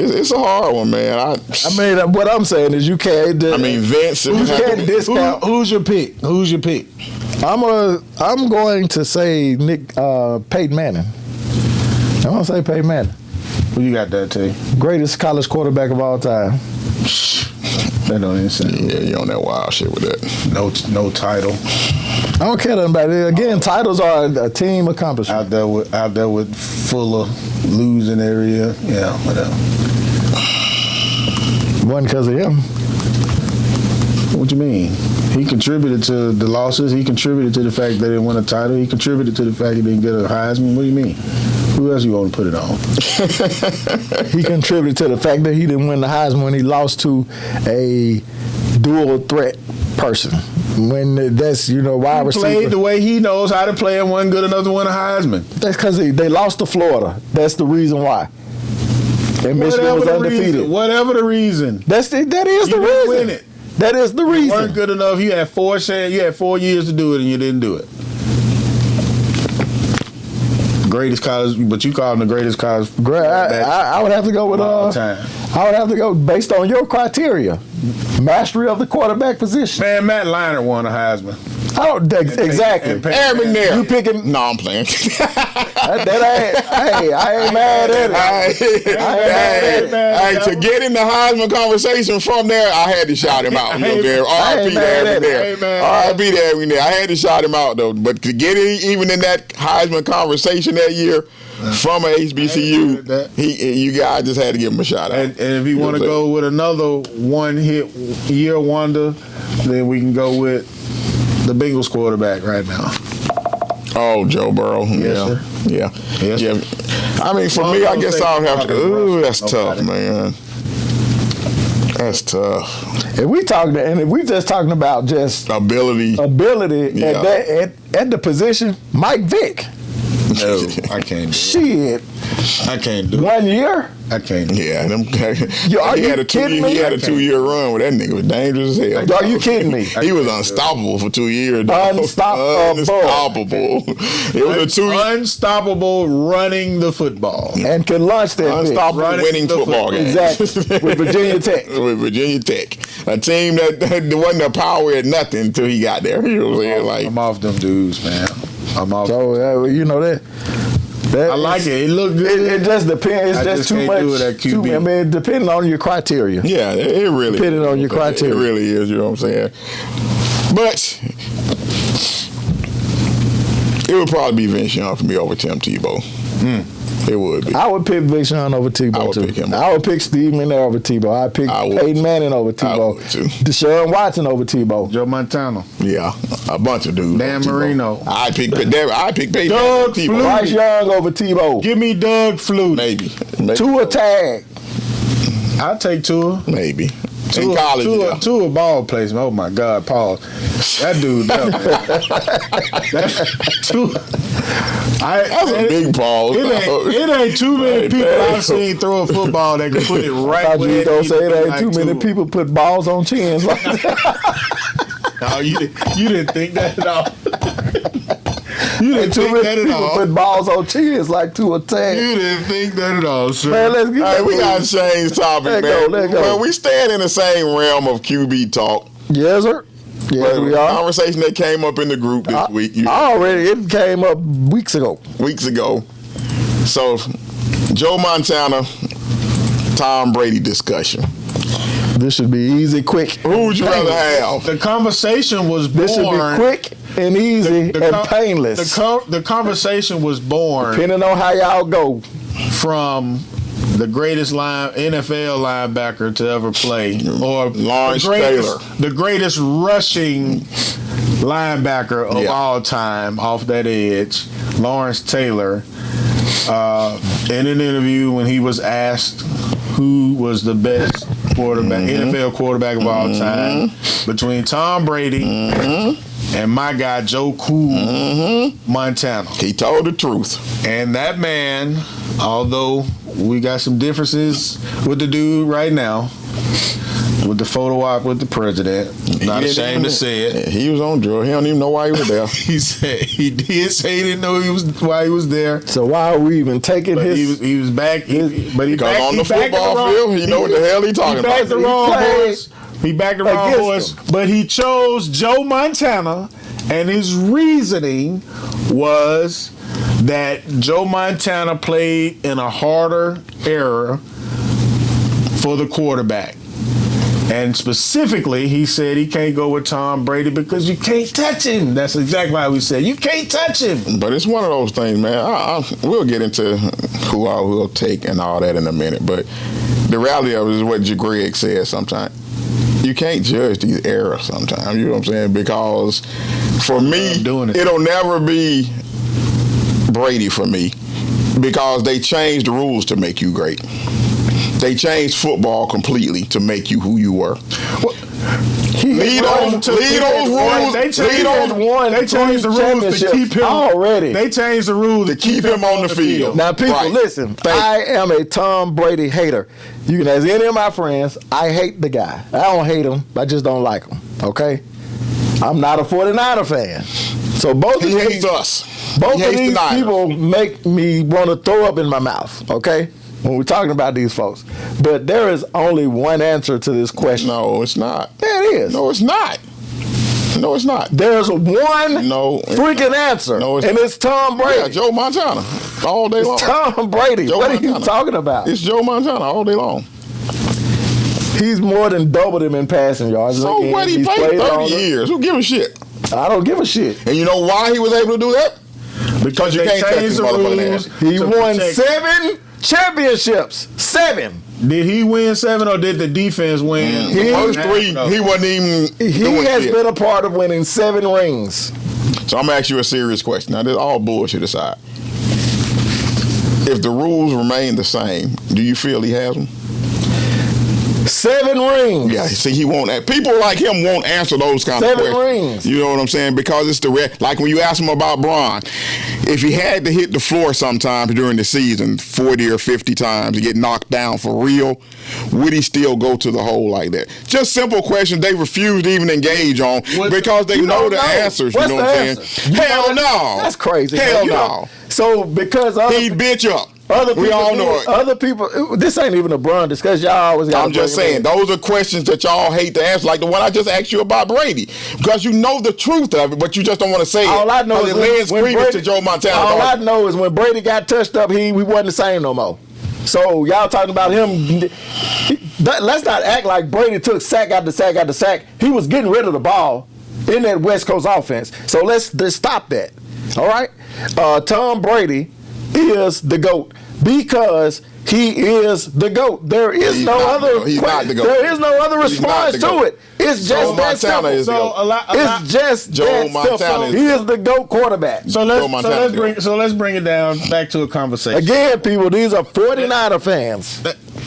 It's a hard one, man. I mean, what I'm saying is you can't. Vince. You can't discount. Who's your pick? I'm going to say Peyton Manning. I'm going to say Peyton Manning. Who you got that, T? Greatest college quarterback of all time. That don't even sound. Yeah, you on that wild shit with that. No title. I don't care nothing about it. Again, titles are a team accomplishment. Out there with full of losing area. Yeah, whatever. Wasn't because of him. What you mean? He contributed to the losses. He contributed to the fact they didn't win a title. He contributed to the fact he didn't get a Heisman. What do you mean? Who else you want to put it on? He contributed to the fact that he didn't win the Heisman when he lost to a dual threat person. When that's, wide receiver. He played the way he knows how to play and wasn't good enough to win a Heisman. That's because they lost to Florida. That's the reason why. And Michigan was undefeated. Whatever the reason. That is the reason. Win it. That is the reason. You weren't good enough. You had 4 years to do it, and you didn't do it. Greatest college, but you call him the greatest college. I would have to go with all time. I would have to go based on your criteria, mastery of the quarterback position. Man, Matt Leinart won a Heisman. I don't exactly. Every there. You picking? No, I'm playing. I ain't mad at it. Hey, to get in the Heisman conversation from there, I had to shout him out. R.I.P. to Every there. R.I.P. to Every there. I had to shout him out though. But to get even in that Heisman conversation that year from a HBCU, you guys just had to give him a shout out. And if you want to go with another one-hit year wonder, then we can go with the Bengals quarterback right now. Oh, Joe Burrow. Yes, Yeah. I mean, for me, I guess I'll have to. Ooh, that's tough, man. That's tough. If we just talking about just ability at the position, Mike Vick. No, I can't do it. Shit. I can't do it. 1 year? I can't do it. Yeah, He had a 2-year run where that nigga was dangerous as hell. Are you kidding me? He was unstoppable for 2 years. Unstoppable. It was unstoppable running the football. And can launch that unstoppable winning football game. Exactly. With Virginia Tech. With Virginia Tech. A team that wasn't a power at nothing until he got there. You know what I'm saying? I'm off them dudes, man. I'm off. So, you know that I like it. It looked good. It just depends. It's just too much. Do it at QB. I mean, depending on your criteria. Yeah, it really depending on your criteria. It really is. You know what I'm saying? But it would probably be Vince Young for me over Tim Tebow. It would be. I would pick Vince Young over Tebow. I would pick him. I would pick Steve McNair over Tebow. I'd pick Peyton Manning over Tebow. I would too. Deshaun Watson over Tebow. Joe Montana. Yeah, a bunch of dudes. Dan Marino. I'd pick Peyton Doug Tebow. Bryce Young over Tebow. Give me Doug Flutie. Maybe. Tua Tag. I'll take Tua. Maybe. In college, Tua ball placement. Oh my God, Paul. That dude. That's a big pause. It ain't too many people I've seen throw a football that can put it right where you don't say it ain't too many Tua. people put balls on chins like that. No, you didn't think that at all. You didn't too think many that at people all. put balls on chins like to attack. You didn't think that at all, sir. Man, let's get Hey, we got to change topic, man. Let go. Well, we stand in the same realm of QB talk. Yes, sir. Yes, we are. Conversation that came up in the group this week. It came up weeks ago. So, Joe Montana, Tom Brady discussion. This should be easy, quick. Who would you rather have? The conversation was born. This should be quick and easy and painless. The conversation was born depending on how y'all go from the greatest NFL linebacker to ever play, or Lawrence Taylor, the greatest rushing linebacker of all time off that edge, Lawrence Taylor. In an interview when he was asked who was the best quarterback, NFL quarterback of all time, between Tom Brady and my guy Joe Cool Montana. He told the truth. And that man, although we got some differences with the dude right now, with the photo op with the president, not ashamed to say it. He was on drugs. He don't even know why he was there. He said he did say he didn't know why he was there. So why are we even taking his? He was back. Because on the football field, he know what the hell he talking about. He backed the wrong horse. He backed the wrong horse, but he chose Joe Montana, and his reasoning was that Joe Montana played in a harder era for the quarterback. And specifically, he said he can't go with Tom Brady because you can't touch him. That's exactly why we said you can't touch him. But it's one of those things, man. We'll get into who I will take and all that in a minute. But the reality of it is what Greg said sometimes. You can't judge these eras sometimes. You know what I'm saying? Because for me, it'll never be Brady for me because they changed the rules to make you great. They changed football completely to make you who you were. Lead those rules. They changed the rules to keep him already. They changed the rules to keep him on the field. Now, people, listen. I am a Tom Brady hater. You can ask any of my friends. I hate the guy. I don't hate him. I just don't like him. Okay. I'm not a 49er fan. So both He of hates these, us. both He of hates the these Niners. people make me want to throw up in my mouth. Okay, when we're talking about these folks, but there is only one answer to this question. No, it's not. Yeah, it is. No, it's not. No, it's not. There's one freaking answer, No, and it's Tom Brady. Yeah, Joe Montana all day long. It's Tom Brady. Joe What are Montana. you talking about? It's Joe Montana all day long. He's more than doubled him in passing yards. So Again, what? He he's played 30 longer. years. Who give a shit? I don't give a shit. And you know why he was able to do that? Because you they can't touch changed his the motherfucking rules. ass. He to won protect- 7 championships. 7. Did he win 7 or did the defense win? The first 3, he wasn't even He doing has shit. been a part of winning 7 rings. So I'm gonna ask you a serious question. Now, this is all bullshit aside. If the rules remain the same, do you feel he has them? 7 rings. Yeah, see, he won't. People like him won't answer those kind of 7 questions. rings. You know what I'm saying? Because it's like when you ask him about Braun, if he had to hit the floor sometimes during the season, 40 or 50 times to get knocked down for real, would he still go to the hole like that? Just simple questions they refuse to even engage on because they You know don't the answers. What's you know the what I'm answer? saying? You Hell know no. That's crazy. Hell You no. know- So because He'd bitch up. other people We all know do it. Other people. This ain't even a Braun discussion. Y'all always got. I'm just saying, those are questions that y'all hate to answer, like the one I just asked you about Brady, because you know the truth of it, but you just don't want to say All it. I know is it lends when credence Brady, to Joe Montana. all I know is when Brady got touched up, he wasn't the same no more. So y'all talking about him? Let's not act like Brady took sack after sack after sack. He was getting rid of the ball in that West Coast offense. So let's stop that. All right. Tom Brady is the GOAT because he is the GOAT. There is He's no not other. the GOAT. He's not the GOAT. There is no other He's not response the to GOAT. it. It's Joe just that Montana simple. is the GOAT. It's just Joe that Montana simple. is- He is the GOAT quarterback. So let's bring it down back to a conversation. Again, people, these are 49er fans.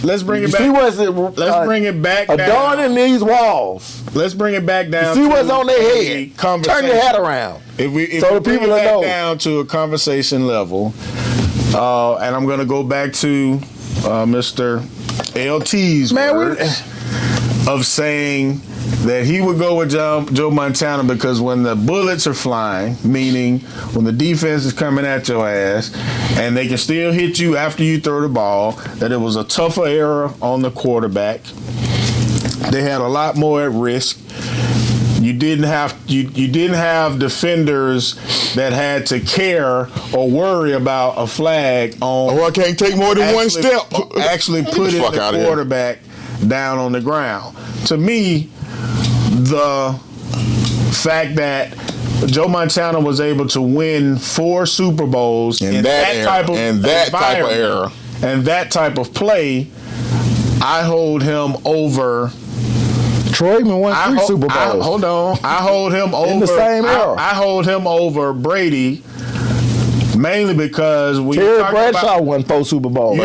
Let's bring it You back. see what's Let's bring it back down. adorning these walls. Let's bring it back down. See to what's on their a head. conversation. Turn your head around. If we So the bring people it that back know. down to a conversation level, and I'm going to go back to Mr. LT's Man, words of saying that he would go with Joe Montana because when the bullets are flying, meaning when the defense is coming at your ass and they can still hit you after you throw the ball, that it was a tougher era on the quarterback. They had a lot more at risk. You didn't have defenders that had to care or worry about a flag on. Oh, I can't take more than one step. Actually Get put the fuck the outta here. quarterback down on the ground. To me, the fact that Joe Montana was able to win 4 Super Bowls In that era, type of in that type of environment era. and that type of play, I hold him over. Troy even won 3 Super Bowls. Hold on. I hold him over. In the same era. I hold him over Brady mainly because we Terry talk Bradshaw about, won 4 Super Bowls.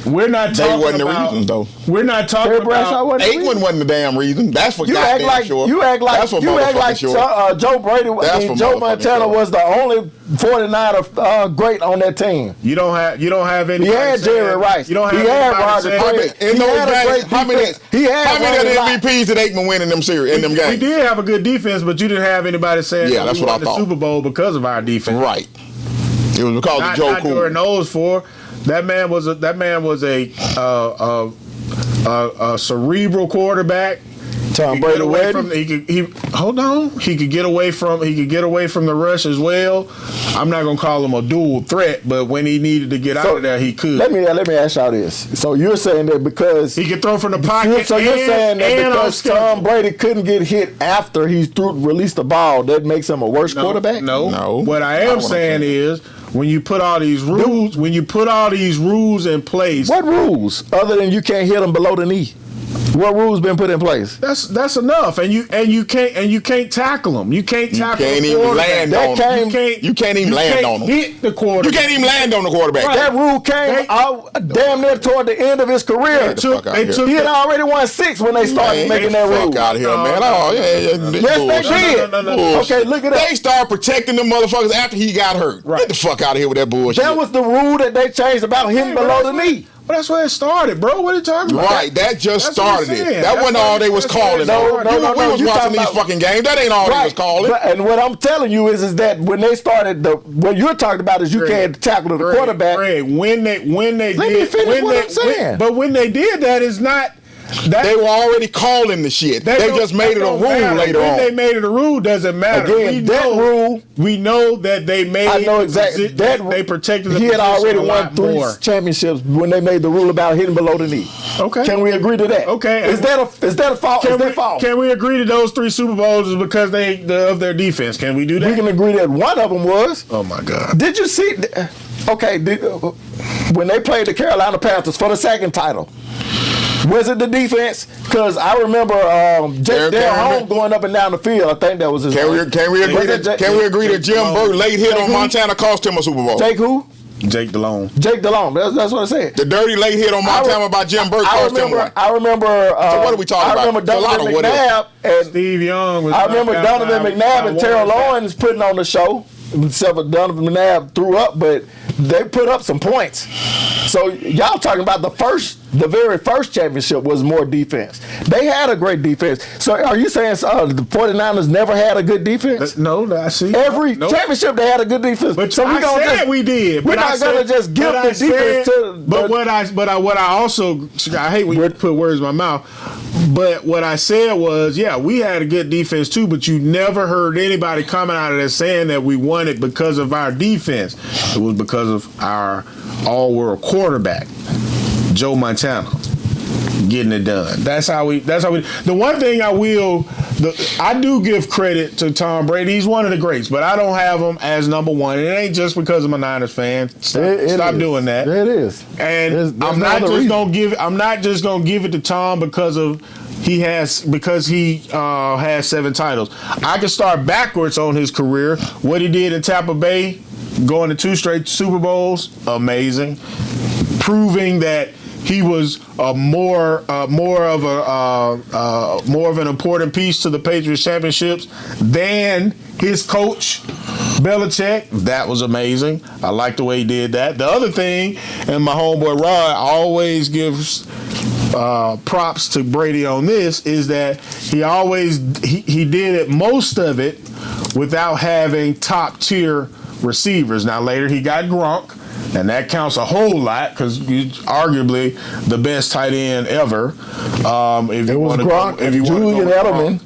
we're not They talking wasn't the about. reasons, though. We're not talking Terry Bradshaw about. wasn't the reason. Aikman wasn't the damn reason. That's for You act goddamn like sure. you act like That's for you act motherfucking like sure. Joe Brady. That's for Joe motherfucking Montana sure. was the only 49er great on that team. You don't have any. He had Jerry Rice. You don't have He had anybody Roger saying- Craig. In He those had a games, great how many defense. He had of one the lot. MVPs did Aikman win in them series, in them We games? did have a good defense, but you didn't have anybody saying, Yeah, that's we what I won the thought. Super Bowl because of our defense. Right. It was because of Not, Joe not Cool. during those 4. That man was a cerebral quarterback. Tom He could Brady get away wedding. from he could get away from the rush as well. I'm not gonna call him a dual threat, but when he needed to get out of there, he could. Let me ask y'all this. So you're saying that because He could throw from the pocket. so you're saying that and because off schedule. Tom Brady couldn't get hit after he released the ball, that makes him a worse quarterback? No. What I Not am what I'm saying saying. is when you put all these rules, in place, What rules other than you can't hit him below the knee? What rules been put in place? that's enough. And you can't tackle them. You can't tackle. can't the even quarterback. land That on came- them. You can't even land on them. Hit the You quarterback. can't even land on the quarterback. That rule came out damn near toward the end of his career. Get the fuck out They here. took He had already won 6 when they started Man, making get that the rule. fuck out of here, No, man. no. Oh, yeah. Yes, they did. No. Okay, look it up. They started protecting them motherfuckers after he got hurt. Right. Get the fuck out of here with that bullshit. That was the rule that they changed about hitting below the knee. Well, that's where it started, bro. What are you talking about? Right, that just That's what it started it. That wasn't all they was calling. No. We was watching these fucking games. That ain't all they was calling. And what I'm telling you is that when they started, what you're talking about is you can't tackle the quarterback. When they Let me finish what I'm saying. But when they did that, it's not. They were already calling the shit. They just made it a rule later on. When they made it a rule doesn't matter. Again, rule. We know that they made. I know exactly. They protected the He had already won 3 championships when they made the rule about hitting below the knee. Okay. Can we agree to that? Okay. Is that a fault? Is that fault? Can we agree to those 3 Super Bowls is because of their defense? Can we do that? We can agree that one of them was. Oh my God. Did you see? Okay. When they played the Carolina Panthers for the 2nd title. Was it the defense? Because I remember Jake Delhomme going up and down the field. I think that was his name. Can we agree that Jim Burke late hit on Montana cost him a Super Bowl? Jake who? Jake Delhomme. That's what I said. The dirty late hit on Montana by Jim Burke cost him one. I remember. So what are we talking about? I remember Donovan McNabb and Steve Young. I remember Donovan McNabb and Terrell Owens putting on the show. Except for Donovan McNabb threw up, but they put up some points. So y'all talking about the very first championship was more defense. They had a great defense. So are you saying the 49ers never had a good defense? No, I see. Every championship they had a good defense. But so we did. We're not going to just give the defense to. But what I also, I hate when you put words in my mouth. But what I said was, yeah, we had a good defense too, but you never heard anybody coming out of there saying that we won it because of our defense. It was because of our all-world quarterback, Joe Montana, getting it done. That's how we. The one thing I do give credit to Tom Brady. He's one of the greats, but I don't have him as number 1. And it ain't just because I'm a Niners fan. Stop doing that. It is. And there's I'm not just gonna give it to Tom because he has 7 titles. I can start backwards on his career. What he did in Tampa Bay, going to 2 straight Super Bowls, amazing. Proving that he was more of an important piece to the Patriots championships than his coach Belichick. That was amazing. I like the way he did that. The other thing, and my homeboy Rod always gives props to Brady on this, is that he did it, most of it, without having top tier receivers. Now later he got Gronk. And that counts a whole lot because he's arguably the best tight end ever. If you want to go Julian Edelman.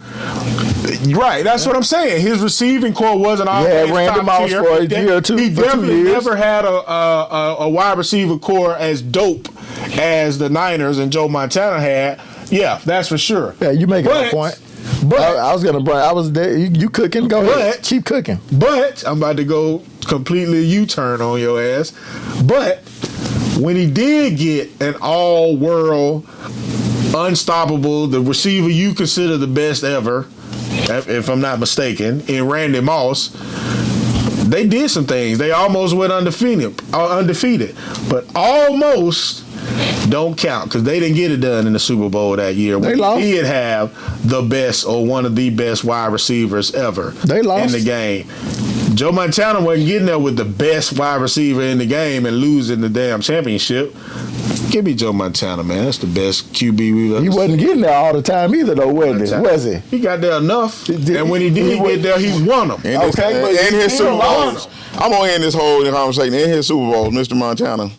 Right, that's what I'm saying. His receiving core wasn't always Randy Moss tier. for a year or two. He definitely never had a wide receiver core as dope as the Niners and Joe Montana had. Yeah, that's for sure. Yeah, you make a point. But I was gonna bring. I was there. You cooking? Go ahead. Keep cooking. But I'm about to go completely U-turn on your ass. But when he did get an all-world, unstoppable, the receiver you consider the best ever, if I'm not mistaken, in Randy Moss, they did some things. They almost went undefeated, but almost don't count because they didn't get it done in the Super Bowl that year. They lost. He did have the best or one of the best wide receivers ever in the game. Joe Montana wasn't getting there with the best wide receiver in the game and losing the damn championship. Give me Joe Montana, man. That's the best QB we've ever seen. He wasn't getting there all the time either, though, was he? He got there enough. And when he did get there, he won them. In his Super Bowls. I'm going to end this whole conversation. In his Super Bowls, Mr. Montana,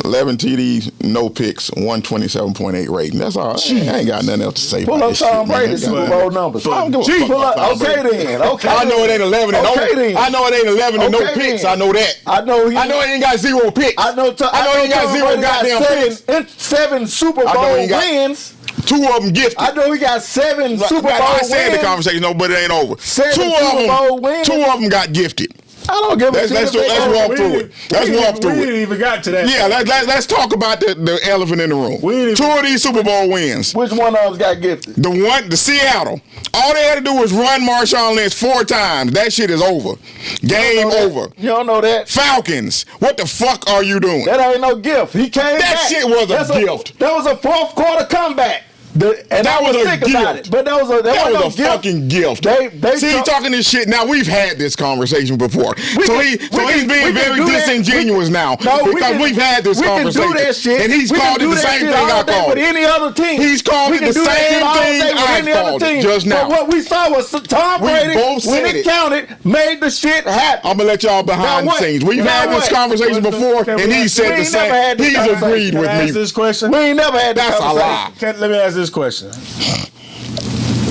11 TDs, no picks, 127.8 rating. That's all. I ain't got nothing else to say. Pull up Tom Brady's Super Bowl numbers. Okay, then. I know it ain't 11 and I know it ain't 11 and no picks. I know that. I know he ain't got 0 picks. I know he ain't got 0 goddamn picks. 7 Super Bowl wins. 2 of them gifted. I know he got 7 Super Bowl wins. I said the conversation, no, but it ain't over. 7 Super Bowl wins. 2 of them got gifted. I don't give a shit. Let's walk through it. Let's walk through it. We didn't even got to that. Yeah, let's talk about the elephant in the room. 2 of these Super Bowl wins. Which one of us got gifted? The Seattle. All they had to do was run Marshawn Lynch 4 times. That shit is over. Game over. You don't know that. Falcons. What the fuck are you doing? That ain't no gift. He came back. That shit was a gift. That was a 4th quarter comeback. That was a gift. But that was a fucking gift. He's talking this shit. Now we've had this conversation before. He's being very disingenuous now because we've had this conversation. And he's called it the same thing I called. With any other team, he's called it the same thing I called it just now. But what we saw was Tom Brady, when it counted, made the shit happen. I'm gonna let y'all behind the scenes. We've had this conversation before, and he said the same. He's agreed with me. This question. We ain't never had That's a lie. Let me ask this question.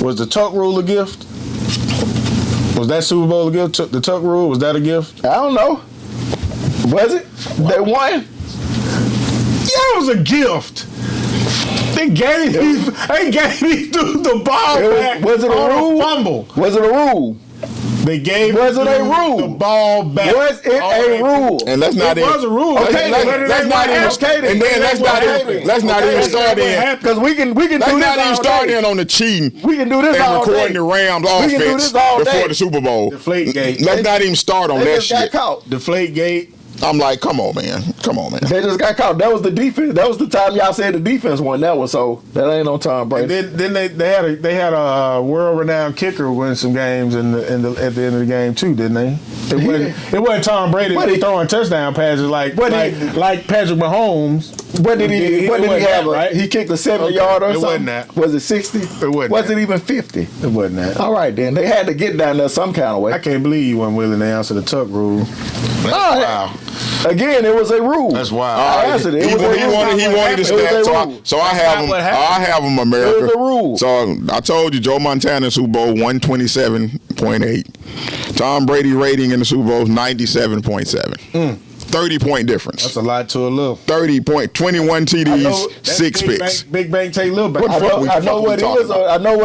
Was the tuck rule a gift? Was that Super Bowl a gift? The tuck rule, was that a gift? I don't know. Was it? They won? Yeah, it was a gift. They gave me the ball back. Was it a rule? Fumble. Was it a rule? They gave was it a rule? The ball back. Was it a rule? And let's not it was a rule. Okay, let's not even start in because we can do this. Let's not even start in on the cheating. We can do this and all recording day. the Rams offense before the Super Bowl. Deflategate. Let's not even start on that shit. Deflategate. I'm like, come on, man. They just got caught. That was the defense. That was the time y'all said the defense won that one. So that ain't no Tom Brady. And then they had a world-renowned kicker win some games at the end of the game too, didn't they? It wasn't Tom Brady throwing touchdown passes like Patrick Mahomes. What did he have? Right? He kicked a 70-yarder or something? It wasn't that. Was it 60? It wasn't. Was it even 50? It wasn't that. All right, then. They had to get down there some kind of way. I can't believe you weren't willing to answer the tuck rule. Wow. Again, it was a rule. That's wild. I answered it. He wanted the stats. So I have him, America. It was a rule. So I told you, Joe Montana Super Bowl 127.8. Tom Brady rating in the Super Bowl is 97.7. 30-point difference. That's a lot to a little. 21 TDs, 6 picks. Big bank take little bank. I know what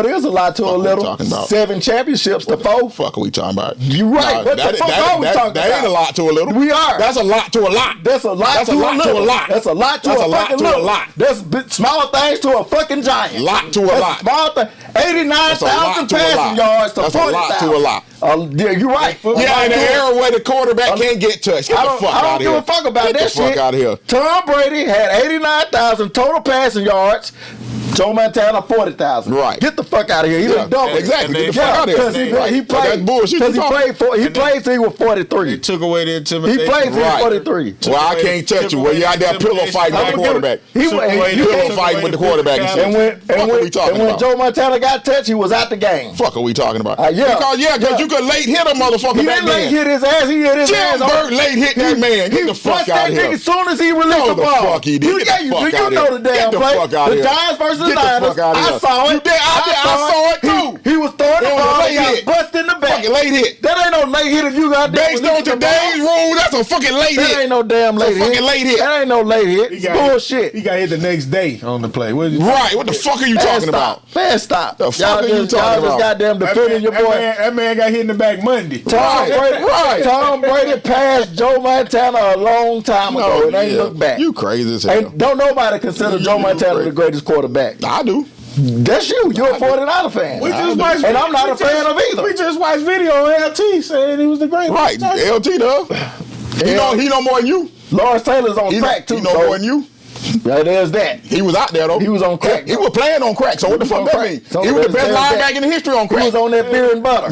is a lot to a little. 7 championships to 4. What the fuck are we talking about? You right. What the fuck are we talking about? That ain't a lot to a little. We are. That's a lot to a lot. That's a lot to a lot. That's a lot to a fucking little. That's small things to a fucking giant. Lot to a lot. Small thing. 89,000 passing yards to 40,000. That's a lot to a lot. Yeah, you're right. Yeah, in the era where the quarterback can't get touched. Get the fuck out of here. I don't give a fuck about that shit. Get the fuck out of here. Tom Brady had 89,000 total passing yards. Joe Montana 40,000. Right. Get the fuck out of here. He done double. Exactly. Get the fuck out of here. Because he played. That's bullshit. Because he played till he was 43. They took away the intimidation. He played till he was 43. Well, I can't touch you. Well, you out there pillow fighting with the quarterback. He pillow fighting with the quarterback. And when Joe Montana got touched, he was out the game. Fuck are we talking about? Because you could late hit a motherfucker back then. He didn't late hit his ass. He hit his ass. Jim Burt late hit that man. Get the fuck out of here. As soon as he released the ball. No, the fuck he did. Get the fuck out of here. You know the damn play. The Giants versus the Niners. I saw it. I saw it too. He was throwing the ball. He got busted in the back. Fucking late hit. That ain't no late hit if you got based on today's rule. That's a fucking late hit. That ain't no damn late hit. Fucking late hit. That ain't no late hit. It's bullshit. He got hit the next day on the play. Right. What the fuck are you talking about? Man, stop. The fuck are you talking about? Y'all just goddamn defending your boy. That man got hit in the back Monday. Tom Brady passed Joe Montana a long time ago. It ain't look back. You crazy as hell. Don't nobody consider Joe Montana the greatest quarterback. I do. That's you. You're a 49er fan. And I'm not a fan of either. We just watched video on LT saying he was the greatest. Right. LT does. He know more than you. Lawrence Taylor's on crack too. He know more than you. Yeah, there's that. He was out there though. He was on crack. He was playing on crack. So what the fuck that mean? He was the best linebacker in the history on crack. He was on that beer and butter.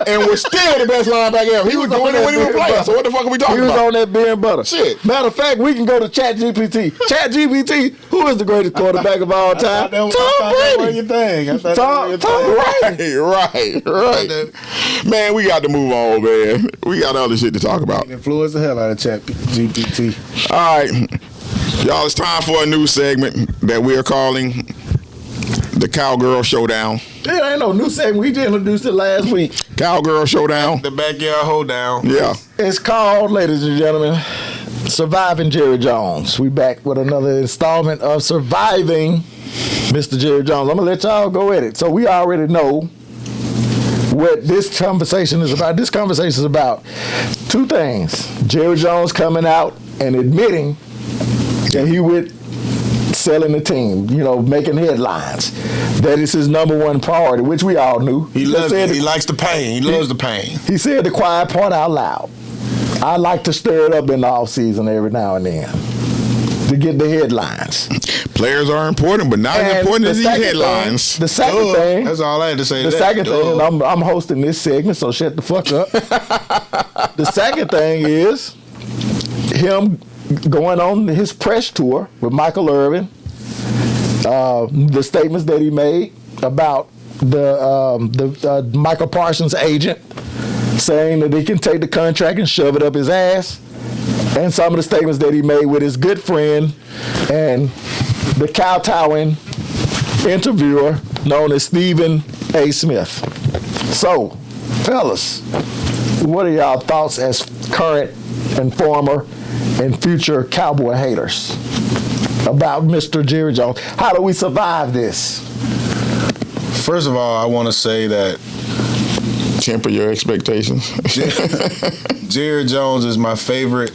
And was still the best linebacker ever. He was doing it when he was playing. So what the fuck are we talking about? He was on that beer and butter. Shit. Matter of fact, we can go to ChatGPT. ChatGPT, who is the greatest quarterback of all time? Tom Brady. Tom Brady. Right. Man, we got to move on, man. We got other shit to talk about. Influence the hell out of ChatGPT. All right. Y'all, it's time for a new segment that we are calling the Cowgirl Showdown. It ain't no new segment. We just introduced it last week. Cowgirl Showdown. The backyard hold down. Yeah. It's called, ladies and gentlemen, Surviving Jerry Jones. We back with another installment of Surviving Mr. Jerry Jones. I'm going to let y'all go at it. So we already know what this conversation is about. This conversation is about two things. Jerry Jones coming out and admitting that he would selling the team, making headlines. That is his number one priority, which we all knew. He loves it. He likes the pain. He loves the pain. He said the quiet part out loud. I like to stir it up in the off season every now and then. to get the headlines. Players are important, but not as important as these headlines. The second thing. That's all I had to say. The second thing, and I'm hosting this segment, so shut the fuck up. The second thing is him going on his press tour with Michael Irvin. The statements that he made about the Micah Parsons agent, saying that he can take the contract and shove it up his ass, and some of the statements that he made with his good friend and the kowtowing interviewer known as Stephen A. Smith. So, fellas, what are y'all thoughts as current and former and future Cowboy haters about Mr. Jerry Jones? How do we survive this? First of all, I want to say that Temper your expectations. Jerry Jones is my favorite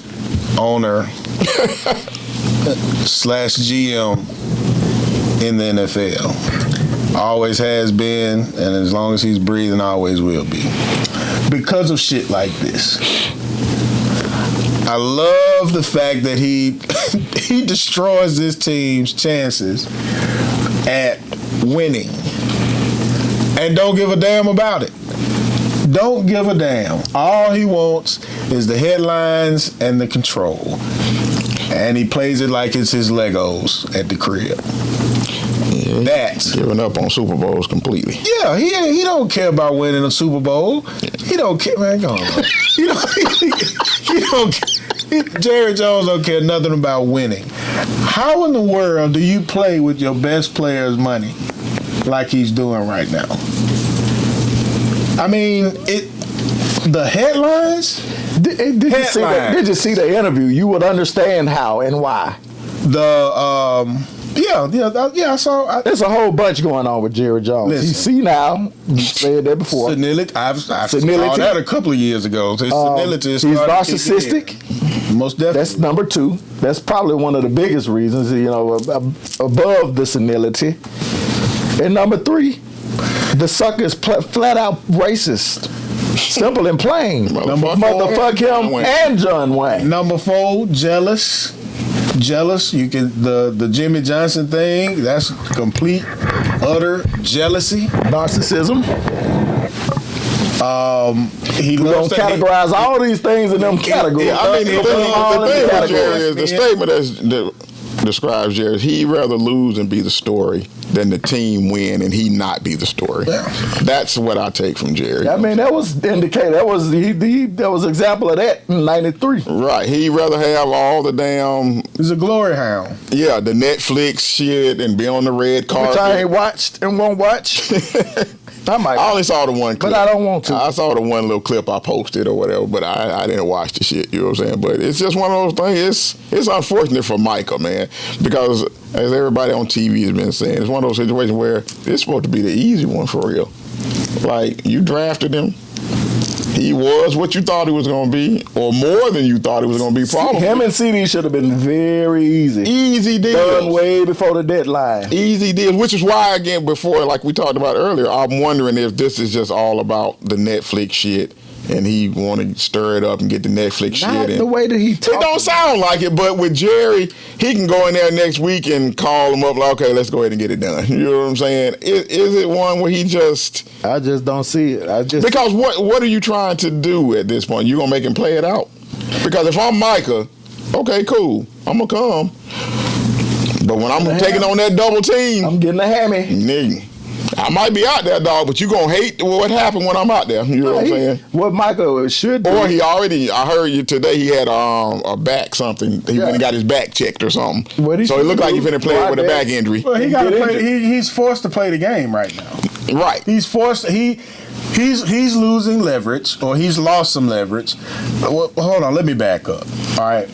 owner / GM in the NFL. Always has been, and as long as he's breathing, always will be. Because of shit like this. I love the fact that he destroys this team's chances at winning and don't give a damn about it. Don't give a damn. All he wants is the headlines and the control. And he plays it like it's his Legos at the crib. Yeah, That's giving up on Super Bowls completely. Yeah, he don't care about winning a Super Bowl. He don't care, man. Go on. He don't. Jerry Jones don't care nothing about winning. How in the world do you play with your best player's money like he's doing right now? I mean, the headlines. Did you see the interview? You would understand how and why. I saw. There's a whole bunch going on with Jerry Jones. Listen, He's senile. You said that before. Senility. I've saw that a couple of years ago. His senility is he's narcissistic. Most definitely. That's number 2. That's probably one of the biggest reasons, above the senility. And number 3, the sucker is flat out racist. Simple and plain. Motherfuck him and John Wayne. Number 4, jealous. You can the Jimmy Johnson thing. That's complete, utter jealousy, narcissism. He don't categorize all these things in them categories. The statement that describes Jerry, he'd rather lose and be the story than the team win and he not be the story. Yeah. That's what I take from Jerry. I mean, that was indicated. That was an example of that in '93. Right. He'd rather have all the damn. He's a glory hound. Yeah, the Netflix shit and be on the red carpet. Which I ain't watched and won't watch. I only saw the one clip. But I don't want to. I saw the one little clip I posted or whatever, but I didn't watch the shit, you know what I'm saying? But it's just one of those things. It's unfortunate for Micah, man, because as everybody on TV has been saying, it's one of those situations where it's supposed to be the easy one for real. Like, you drafted him. He was what you thought he was going to be, or more than you thought he was going to be. Probably. Him and CD should have been very easy. Easy deals. Done way before the deadline. Easy deals, which is why, again, before, like we talked about earlier, I'm wondering if this is just all about the Netflix shit and he want to stir it up and get the Netflix shit. Not the way that he talks. It don't sound like it, but with Jerry, he can go in there next week and call him up like, okay, let's go ahead and get it done. You know what I'm saying? Is it one where he just... I just don't see it. Because what are you trying to do at this point? You going to make him play it out? Because if I'm Micah, okay, cool, I'm going to come. But when I'm taking on that double team... I'm getting a hammy. Nigga. I might be out there, dog, but you gonna hate what happened when I'm out there. You know what I'm saying? What Michael should do. Or I heard you today, he had a back something. He went and got his back checked or something. So it looked like he finna play with a back injury. Well, he got to play. He's forced to play the game right now. Right. He's forced. He's losing leverage, or he's lost some leverage. Well, hold on, let me back up. All right.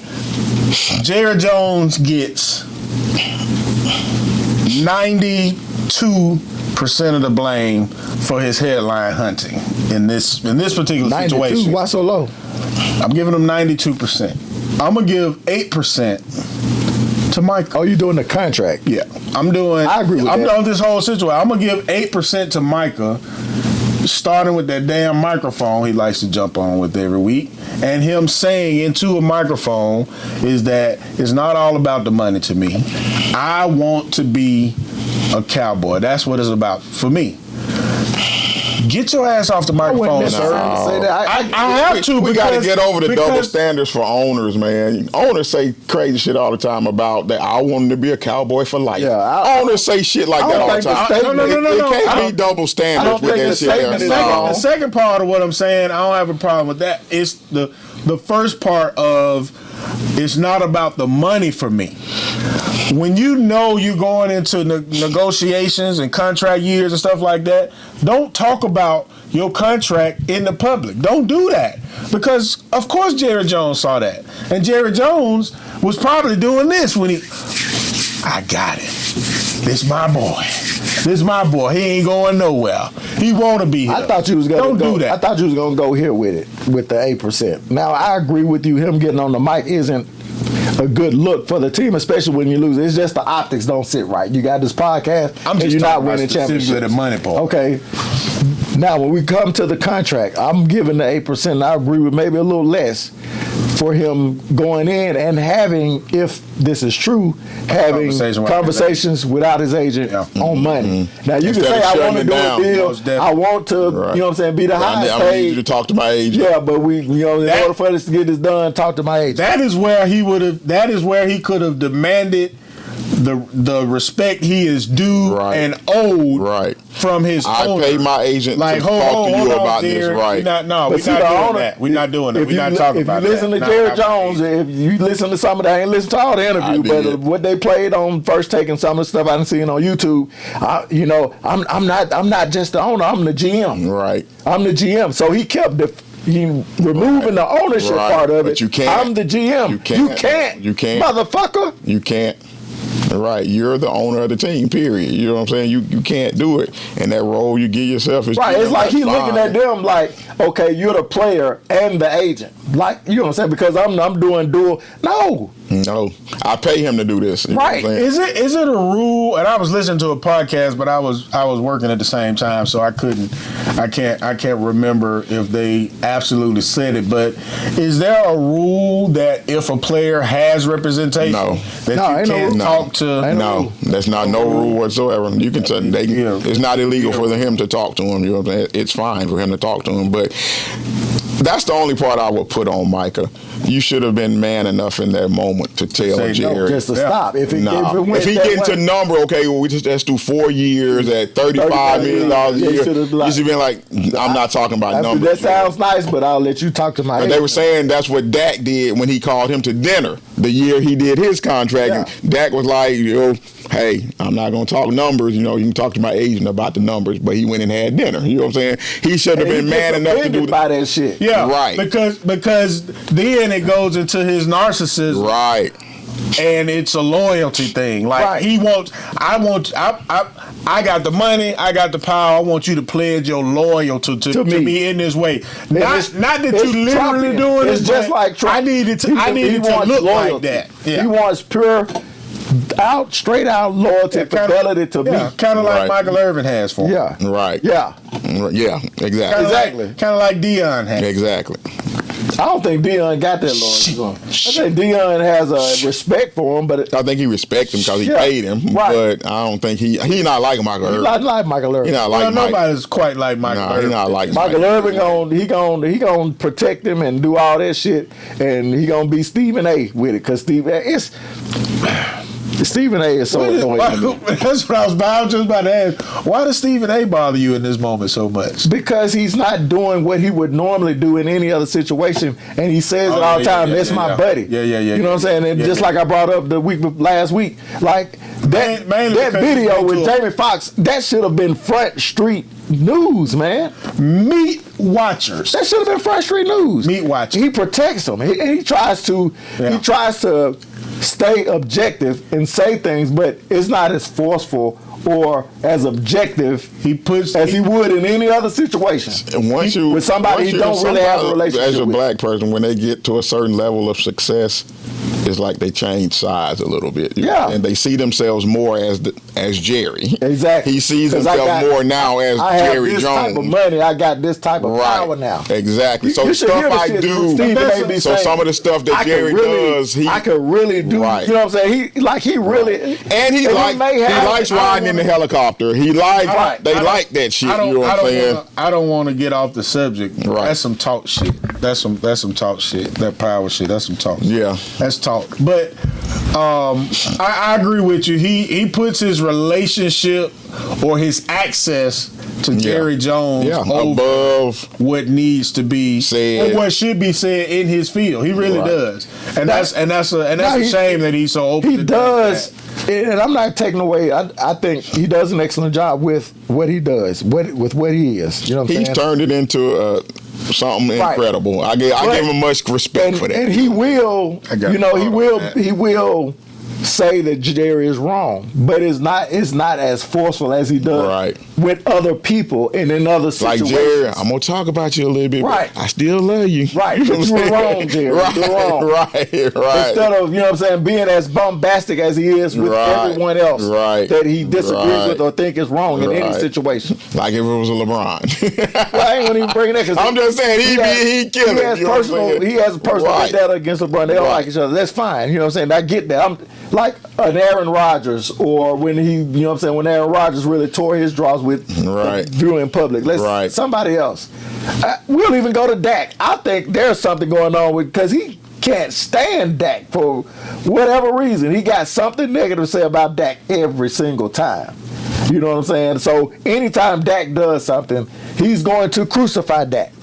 Jerry Jones gets 92% of the blame for his headline hunting in this particular 92? Situation. Why so low? I'm giving him 92%. I'm gonna give 8% to Mike. Oh, you doing the contract? Yeah, I agree with that. I'm doing this whole situation. I'm gonna give 8% to Micah starting with that damn microphone he likes to jump on with every week, and him saying into a microphone is that it's not all about the money to me. I want to be a Cowboy. That's what it's about for me. Get your ass off the microphone, sir. I have to. We got to get over the double standards for owners, man. Owners say crazy shit all the time about that. I want him to be a Cowboy for life. Yeah, owners say shit like that all the time. No. It can't be double standards with that shit. The second part of what I'm saying, I don't have a problem with that. It's the first part of it's not about the money for me. When you know you're going into negotiations and contract years and stuff like that, don't talk about your contract in the public. Don't do that. Because, of course, Jerry Jones saw that. And Jerry Jones was probably doing this when I got it. This my boy. This my boy. He ain't going nowhere. He want to be here. I thought you was gonna Don't do that. I thought you was gonna go here with it, with the 8%. Now I agree with you. Him getting on the mic isn't a good look for the team, especially when you lose. It's just the optics don't sit right. You got this podcast, I'm just you're not talking winning about specifically championships. the money part. Okay. Now when we come to the contract, I'm giving the 8%. I agree with maybe a little less for him going in and having, if this is true, having conversations without his agent on money. Now you can say I want to do a deal. I want to, you know what I'm saying, be the highest paid. I need you to talk to my agent. Yeah, but in order for us to get this done, talk to my agent. That is where he would have. That is where he could have demanded the respect he is due and owed from his owner. I pay my agent to talk to you about this, right? We're not doing that. We're not doing that. We're not talking about that. If you listen to Jerry Jones, if you listen to some of that, I ain't listen to all the interview, but what they played on First Take and some of the stuff I done seen on YouTube, I'm not just the owner, I'm the GM. Right. I'm the GM. So he kept removing the ownership part of it. But you can't. I'm the GM. You can't. Motherfucker. You can't. Right, you're the owner of the team, period. You know what I'm saying? You can't do it. And that role you give yourself is right. It's like he's looking at them like, okay, you're the player and the agent. Like, you know what I'm saying? Because I'm doing dual. No, I pay him to do this. Right. Is it a rule? And I was listening to a podcast, but I was working at the same time, so I can't remember if they absolutely said it. But is there a rule that if a player has representation, that you can't talk to? No, that's not no rule whatsoever. You can tell it's not illegal for him to talk to him. You know what I'm saying? It's fine for him to talk to him, but that's the only part I would put on Micah. You should have been man enough in that moment to tell Jerry. Just to stop. If he get to number, okay, well, let's do 4 years at $35 million a year. You should have been like, I'm not talking about numbers. That sounds nice, but I'll let you talk to my agent. But they were saying that's what Dak did when he called him to dinner the year he did his contract. Yeah. And Dak was like, hey, I'm not going to talk numbers. You can talk to my agent about the numbers. But he went and had dinner. You know what I'm saying? He should have been man enough to do by that shit. Yeah, right. Because then it goes into his narcissism. Right. And it's a loyalty thing. Like he wants, I got the money, I got the power. I want you to pledge your loyalty to me in this way. Not that you literally doing it. It's just like Trump. I needed to look loyalty. Like that. Yeah. He wants pure, straight out loyalty, fidelity to me. Kind of like Michael Irvin has for him. Yeah. Right. Yeah. Yeah. Exactly. Kind of like Dion has. Exactly. I don't think Dion got that loyalty. I think Dion has a respect for him, but I think he respects him because he paid him. Right. But I don't think he not like Michael Irvin. He's not like Michael Irvin. He's not like nobody's quite like Michael Irvin. He's not like Michael Irvin. He gonna protect him and do all that shit, and he gonna be Stephen A. with it because Stephen A. is so annoying. That's what I was just about to ask. Why does Stephen A. bother you in this moment so much? Because he's not doing what he would normally do in any other situation, and he says it all the time. That's my buddy. Yeah. You know what I'm saying? And just like I brought up last week, like that video with Jamie Foxx, that should have been Front Street News, man. Meat watchers. That should have been Front Street News. Meat watchers. He protects them. He tries to. He tries to stay objective and say things, but it's not as forceful or as objective as he would in any other situation. And with somebody he don't really have a relationship as a with. black person, when they get to a certain level of success, it's like they changed sides a little bit. Yeah. And they see themselves more as Jerry. Exactly. He sees himself more now as Jerry Jones. I have this type of money. I got this type of power now. Exactly. So you the stuff I do. So some of the stuff that Jerry does, I could really do. Right. You know what I'm saying? He really. And he likes riding in the helicopter. He likes. They like that shit. You know what I'm saying? I don't want to get off the subject. Right. That's some talk shit. That's some talk shit. That power shit. That's some talk. Yeah. That's talk. But I agree with you. He puts his relationship or his access to Jerry Jones above what needs to be said, or what should be said in his field. He really does, and that's a shame that he's so open. He does, and I'm not taking away. I think he does an excellent job with what he does, with what he is. You know what I'm saying? He's turned it into something incredible. I give him much respect for that. And he will, he will say that Jerry is wrong, but it's not as forceful as he does with other people and in other situations. Like Jerry, I'm gonna talk about you a little bit. Right. But I still love you. Right. You were wrong, Jerry. You're wrong. Right. Instead of, you know what I'm saying, being as bombastic as he is with everyone else that he disagrees with or think is wrong in any situation. Like if it was a LeBron. Well, I ain't gonna even bring that because I'm just saying he killed it. He has a personal vendetta against LeBron. They don't like each other. That's fine. You know what I'm saying? I get that. I'm like an Aaron Rodgers, or when he, you know what I'm saying, when Aaron Rodgers really tore his draws with Drew in public. Somebody else. We'll even go to Dak. I think there's something going on with, because he can't stand Dak for whatever reason. He got something negative to say about Dak every single time. You know what I'm saying? So anytime Dak does something, he's going to crucify Dak.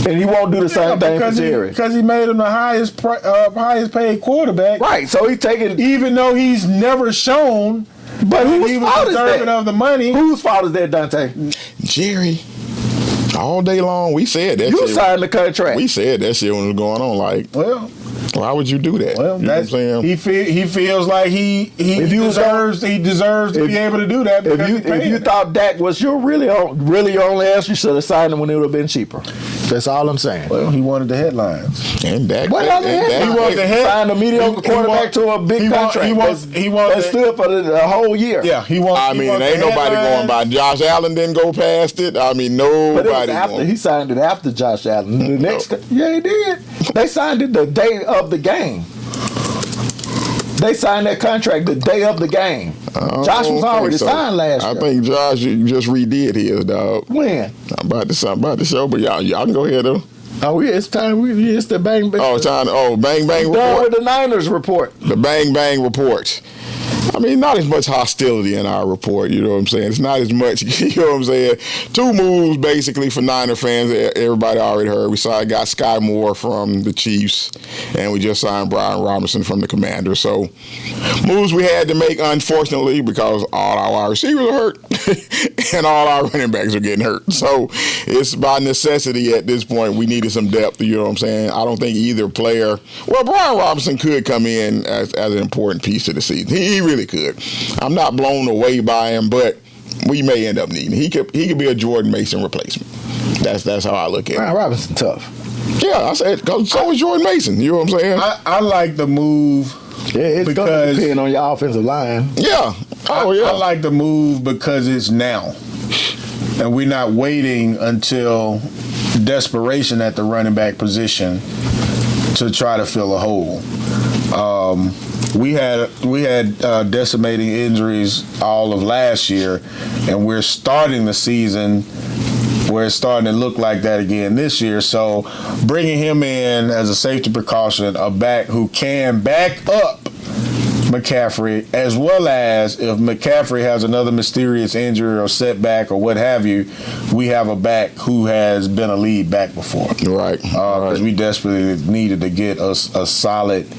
And he won't do the same thing for Jerry. Because he made him the highest paid quarterback. Right, so he's taking... Even though he's never shown... But whose fault is that? Of the money. Whose fault is that, Dante? Jerry. All day long, we said that. You signed the contract. We said that shit when it was going on. Like, well, why would you do that? Well, you know what I'm saying? He feels like he deserves to be able to do that. If you thought Dak was your really your only answer, you should have signed him when it would have been cheaper. That's all I'm saying. Well, he wanted the headlines. And Dak. He wanted the headlines. Signed a mediocre quarterback to a big contract. That stood for the whole year. Yeah, ain't nobody going by. Josh Allen didn't go past it. I mean, nobody. He signed it after Josh Allen. The next, he did. They signed it the day of the game. They signed that contract the day of the game. Josh was already signed last year. I think Josh just redid his, dog. When? I'm about to show, but y'all can go ahead though. Oh yeah, it's time. It's the bang bang. Oh, it's time. Bang bang report. Done with the Niners report. The bang bang reports. I mean, not as much hostility in our report, you know what I'm saying? It's not as much, you know what I'm saying? 2 moves, basically, for Niner fans that everybody already heard. We got Sky Moore from the Chiefs, and we just signed Brian Robinson from the Commanders. So, moves we had to make, unfortunately, because all our wide receivers are hurt, and all our running backs are getting hurt. So, it's by necessity at this point. We needed some depth, you know what I'm saying? I don't think either player... Well, Brian Robinson could come in as an important piece of the season. He really could. I'm not blown away by him, but we may end up needing him. He could be a Jordan Mason replacement. That's how I look at it. Brian Robinson tough. Yeah, I said, so is Jordan Mason. You know what I'm saying? I like the move. Yeah, it's going to depend on your offensive line. Yeah. I like the move because it's now. And we're not waiting until desperation at the running back position to try to fill a hole. We had decimating injuries all of last year, and we're starting the season where it's starting to look like that again this year. So bringing him in as a safety precaution, a back who can back up McCaffrey, as well as if McCaffrey has another mysterious injury or setback or what have you, we have a back who has been a lead back before. Right. Because we desperately needed to get a solid,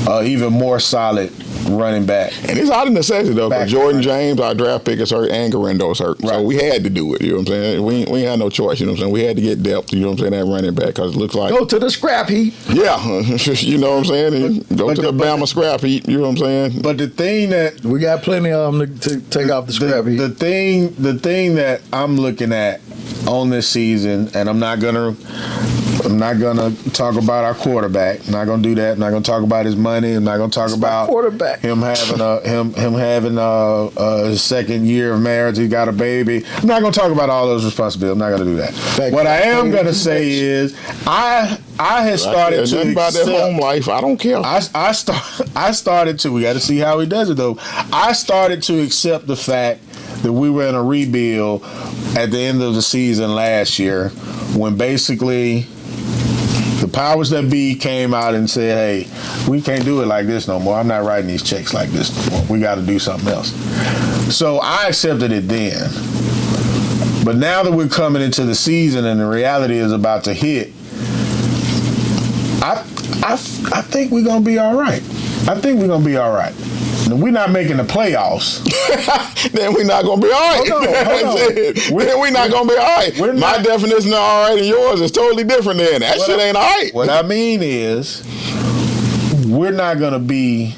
even more solid running back. And it's out of necessity, though, because Jordan James, our draft pick, is hurt, and Garendo's hurt. Right. So we had to do it, you know what I'm saying? We ain't had no choice, you know what I'm saying? We had to get depth, you know what I'm saying, that running back, because it looks like... Go to the scrap heap. Yeah, you know what I'm saying? Go to the Bama scrap heap, you know what I'm saying? But the thing that... We got plenty of them to take off the scrap heap. The thing that I'm looking at on this season, and I'm not going to I'm not gonna talk about our quarterback. I'm not gonna do that. I'm not gonna talk about his money. I'm not gonna talk about quarterback. him having a second year of marriage. He got a baby. I'm not gonna talk about all those responsibilities. I'm not gonna do that. What I am gonna say is I had started to accept about that home life. I don't care. I started to. We got to see how he does it though. I started to accept the fact that we were in a rebuild at the end of the season last year, when basically the powers that be came out and said, "Hey, we can't do it like this no more. I'm not writing these checks like this no more. We got to do something else." So I accepted it then. But now that we're coming into the season and the reality is about to hit, I think we're gonna be all right. I think we're gonna be all right. We're not making the playoffs. Then we're not gonna be all right. Hold on. Then we're not gonna be all right. My definition of all right and yours is totally different. Then that shit ain't all right. What I mean is, we're not gonna be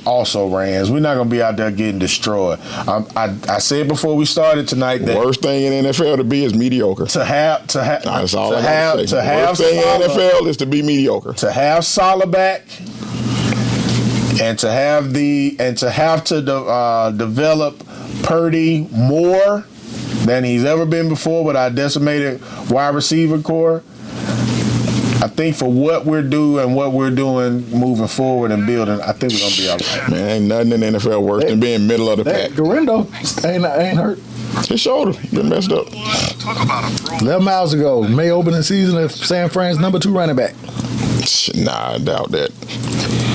also Rams. We're not gonna be out there getting destroyed. I said before we started tonight that worst thing in the NFL to be is mediocre. That's all I gotta say. Worst thing in the NFL is to be mediocre. To have Salah back, and to have to develop Purdy more than he's ever been before with our decimated wide receiver core. I think for what we're doing moving forward and building, I think we're gonna be all right. Man, ain't nothing in the NFL worse than being middle of the pack. Garindo ain't hurt. His shoulder been messed up. 11 miles ago, May opening season of San Fran's number 2 running back. Nah, I doubt that.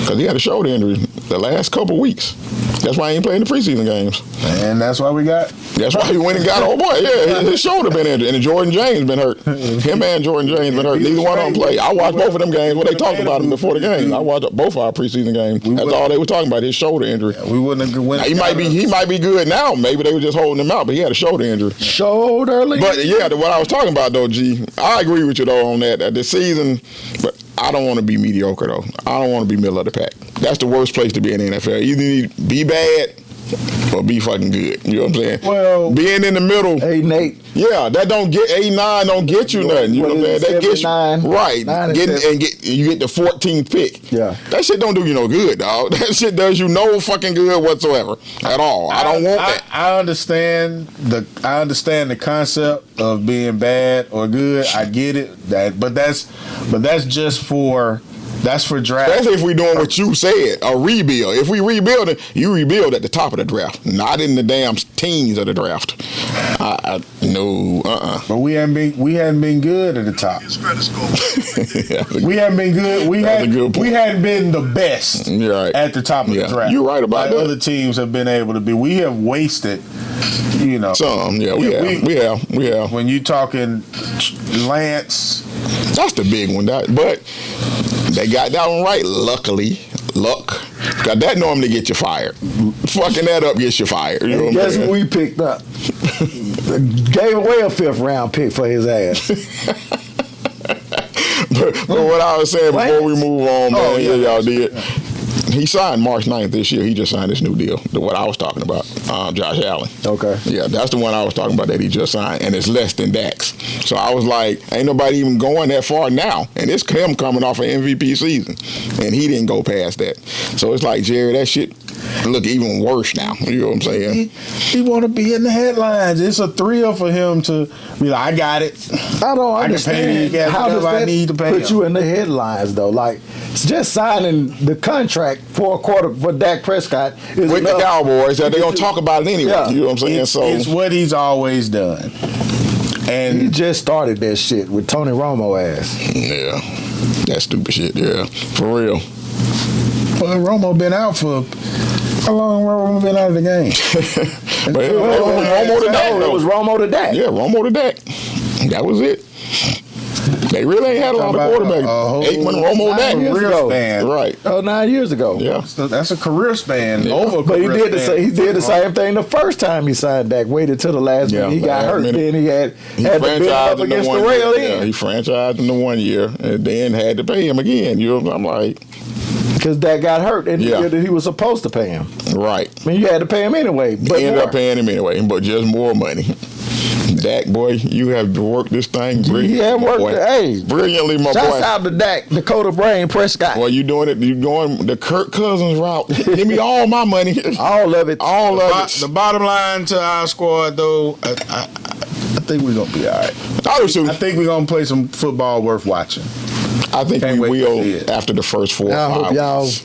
Because he had a shoulder injury the last couple weeks. That's why he ain't playing the preseason games. And that's why That's why he went and got, oh boy, yeah, his shoulder been injured. And Jordan James been hurt. Him and Jordan James been hurt. Neither one of them play. I watched both of them games when they talked about him before the game. I watched both our preseason games. That's all they were talking about, his shoulder injury. We wouldn't have went. He might be good now. Maybe they were just holding him out, but he had a shoulder injury. But yeah, what I was talking about though, G, I agree with you though on that. The season, but I don't want to be mediocre though. I don't want to be middle of the pack. That's the worst place to be in the NFL. You either need to be bad or be fucking good. You know what I'm saying? Well, being in the middle. 8-8. Yeah, that don't get 8-9 don't get you nothing. You know what I'm saying? That gets you right. You get the 14th pick. Yeah. That shit don't do you no good, dog. That shit does you no fucking good whatsoever at all. I don't want that. I understand the concept of being bad or good. I get it. But that's just for. That's for draft. Especially if we're doing what you said, a rebuild. If we rebuilding, you rebuild at the top of the draft, not in the damn teens of the draft. No. But we hadn't been good at the top. We hadn't been good. We hadn't been the best at the top of the draft. You're right about that. Other teams have been able to be. We have wasted, some. Yeah, we have. When you talking Lance, that's the big one. But they got that one right. Luckily, because that normally get you fired. Fucking that up gets you fired. You know what guess who we picked up? Gave away a 5th round pick for his ass. but what I was saying before we move on, man, y'all did. He signed March 9th this year. He just signed this new deal. What I was talking about, Josh Allen. Okay. Yeah, that's the one I was talking about that he just signed, and it's less than Dax. So I was like, ain't nobody even going that far now, and it's him coming off an MVP season, and he didn't go past that. So it's like, Jerry, that shit look even worse now. You know what I'm saying? He want to be in the headlines. It's a thrill for him to be like, I got it. I don't understand. How does that put you in the headlines though? Like, just signing the contract for a quarter for Dak Prescott is with the Cowboys. They're gonna talk about it anyway. Yeah. You know what I'm saying? It's what he's always done. And he just started that shit with Tony Romo ass. Yeah, that stupid shit. Yeah, for real. Well, Romo been out for how long? Romo been out of the game? But Romo to Dak. It was Romo to Dak. Yeah, Romo to Dak. That was it. They really ain't had a lot of quarterback. Aikman, Romo, Dak. Career span. Right. 9 years ago. Yeah. So that's a career span. Yeah. Over. But he did the same thing the first time he signed Dak. Waited till the last minute. He got hurt. Then he had to build up against the rail. Yeah, he franchised him the 1 year and then had to pay him again. You know, I'm like. Because Dak got hurt and he was supposed to pay him. Right. I mean, you had to pay him anyway. But ended up paying him anyway, but just more money. Dak, boy, you have worked this thing brilliantly. He had worked boy. Brilliantly, my Shouts boy. out to Dak, Dakota Brain Prescott. Boy, you doing it. You going the Kirk Cousins route. Give me all my money. All of it. All of it. The bottom line to our squad, though, I think we're gonna be all right. I think we're gonna play some football worth watching. I think we will after the first 4 or 5 I hope y'all weeks.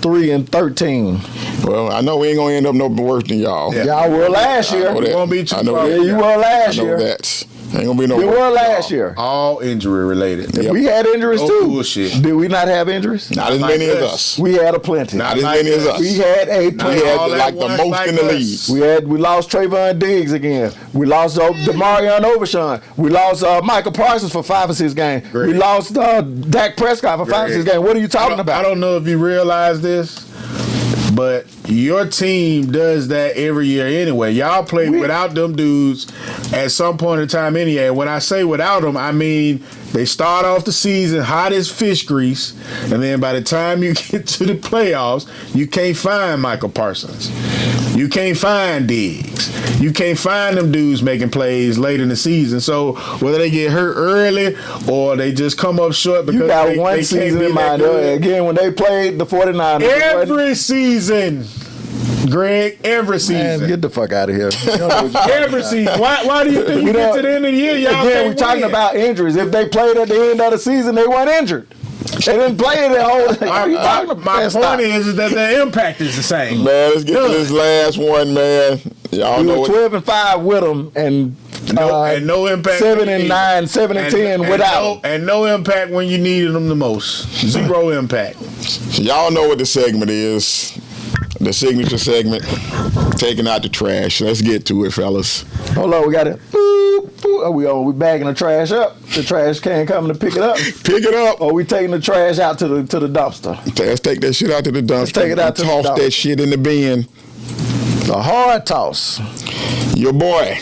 3 and 13. Well, I know we ain't gonna end up no worse than y'all. Yeah. Y'all were last year. We won't be too I know far. that. Yeah, you were last I know year. that. Ain't gonna be no. You worse were than last y'all. year. All injury related. Yep. We had injuries No too. bullshit. Did we not have injuries? Not as many as us. We had a plenty. Not as like many as us. us. We had a We plenty. had all at like the once most like in the us. league. We lost Trayvon Diggs again. We lost Demarion Overshawn. We lost Micah Parsons for 5 or 6 games. Great. We lost Dak Prescott for 5 or 6 games. What are you talking about? I don't know if you realize this, but your team does that every year anyway. Y'all play without them dudes at some point in time anyway. When I say without them, I mean they start off the season hot as fish grease, and then by the time you get to the playoffs, you can't find Micah Parsons. You can't find Diggs. You can't find them dudes making plays late in the season. So whether they get hurt early or they just come up short because You got they one can't season be in that mind. good. Again, when they played the 49ers. Every season, Greg, every season. Man, get the fuck out of here. Every season. Why do you think you get to the end of the year, y'all Again, can't we're talking win? about injuries. If they played at the end of the season, they weren't injured. They didn't play the whole. What are you talking about? My Stop. point is that the impact is the same. Man, let's get to this last one, man. Y'all We know were what. 12 and 5 with them, and no impact. 7 and 9, 7 and 10 without. And no impact when you needed them the most. Zero impact. So y'all know what the segment is. The signature segment, taking out the trash. Let's get to it, fellas. Hold on, we got it. We bagging the trash up. The trash can coming to pick it up. Pick it up. Or we taking the trash out to the dumpster. Let's take that shit out to the dumpster. take it out to the toss dumpster. that shit in the bin. A hard toss. Your boy,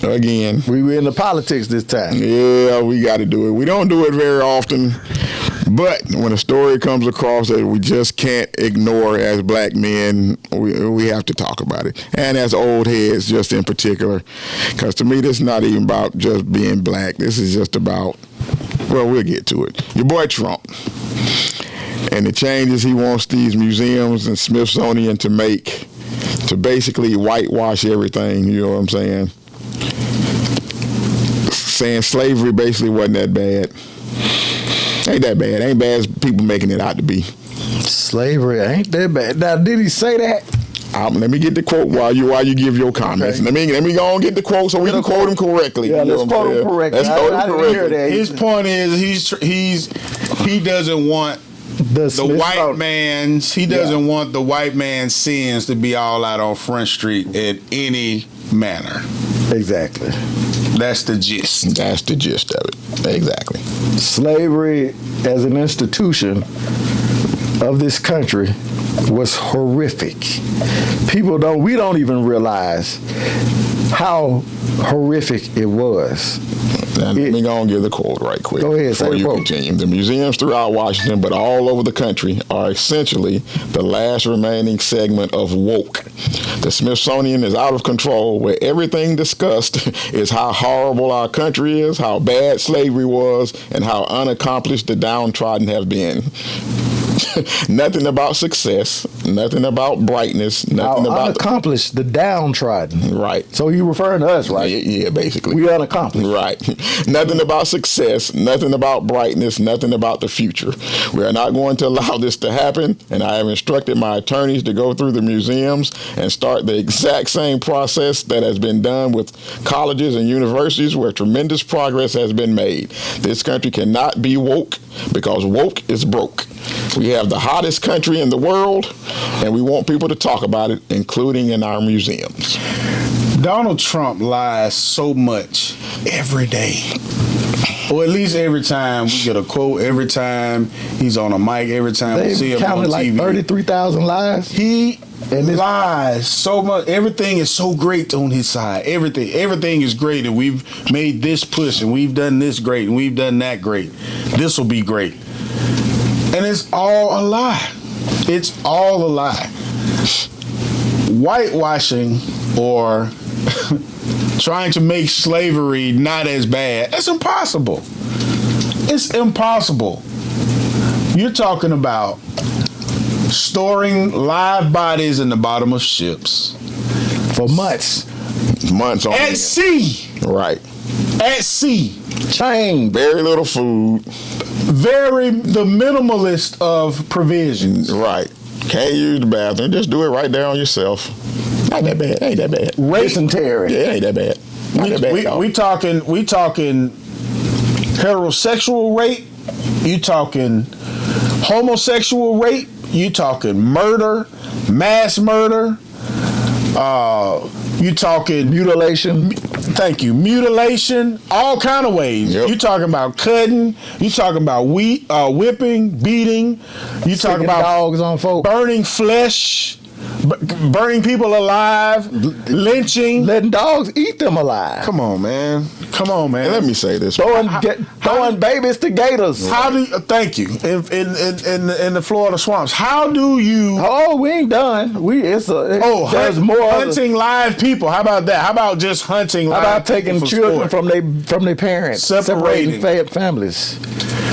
again. We were in the politics this time. Yeah, we got to do it. We don't do it very often, but when a story comes across that we just can't ignore as black men, we have to talk about it. And as old heads, just in particular, because to me, this is not even about just being black. This is just about, well, we'll get to it. Your boy Trump and the changes he wants these museums and Smithsonian to make to basically whitewash everything, you know what I'm saying? Saying slavery basically wasn't that bad. Ain't that bad. Ain't bad as people making it out to be. Slavery ain't that bad. Now, did he say that? Let me get the quote while you give your comments. Okay. Let me go and get the quote so we can quote him correctly. Yeah, You know let's what I'm quote him saying? correctly. Let's quote I him didn't hear correctly. that. His point is he doesn't want the white man's want the white man's sins to be all out on Front Street in any manner. Exactly. That's the gist. That's the gist of it. Exactly. Slavery as an institution of this country was horrific. We don't even realize how horrific it was. Now, let me go and give the quote right quick. Go ahead, before say the you quote. continue. The museums throughout Washington, but all over the country, are essentially the last remaining segment of woke. The Smithsonian is out of control, where everything discussed is how horrible our country is, how bad slavery was, and how unaccomplished the downtrodden have been. Nothing about success, nothing about brightness, nothing How about unaccomplished, the downtrodden. right. So you referring to us, right? Yeah, basically. We unaccomplished. Right. Nothing about success, nothing about brightness, nothing about the future. We are not going to allow this to happen, and I have instructed my attorneys to go through the museums and start the exact same process that has been done with colleges and universities where tremendous progress has been made. This country cannot be woke because woke is broke. We have the hottest country in the world, and we want people to talk about it, including in our museums. Donald Trump lies so much every day. Or at least every time we get a quote, every time he's on a mic, every time we see They him on counted like TV. 33,000 lies. He lies so much. Everything is so great on his side. Everything is great, and we've made this push, and we've done this great, and we've done that great. This will be great. And it's all a lie. It's all a lie. Whitewashing or trying to make slavery not as bad. That's impossible. It's impossible. You're talking about storing live bodies in the bottom of ships for months. Months on at end. sea. Right. At sea. Chain. Very little food. The minimalist of provisions. Right. Can't use the bathroom. Just do it right there on yourself. Not that bad. Ain't that bad. Dysentery. Yeah, ain't that bad. Not that bad. We talking heterosexual rape. You talking homosexual rape. You talking murder, mass murder. You talking mutilation. Thank you. Mutilation, all kind of ways. Yep. You talking about cutting. You talking about whipping, beating. You talking about dogs on folk, burning flesh, burning people alive, lynching, letting dogs eat them alive. Come on, man. And let me say this: throwing babies to gators. How do you? Thank you. In the Florida swamps, how do you? Oh, we ain't done. There's more hunting live people. How about that? How about just hunting? How about taking children from their parents, separating families?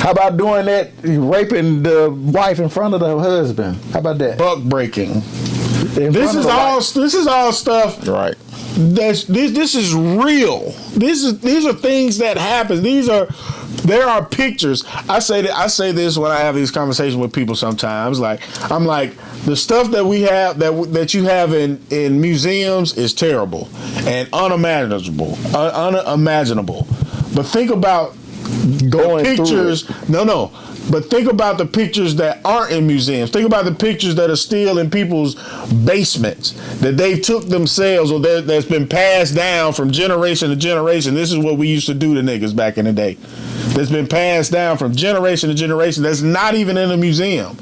How about doing that, raping the wife in front of the husband? How about that? Buck breaking. This is all stuff. Right. This is real. These are things that happen. There are pictures. I say this when I have these conversations with people sometimes. I'm like, the stuff that we have that you have in museums is terrible and unimaginable. But think about going pictures. No. But think about the pictures that aren't in museums. Think about the pictures that are still in people's basements that they took themselves or that's been passed down from generation to generation. This is what we used to do to niggas back in the day. That's been passed down from generation to generation. That's not even in a museum.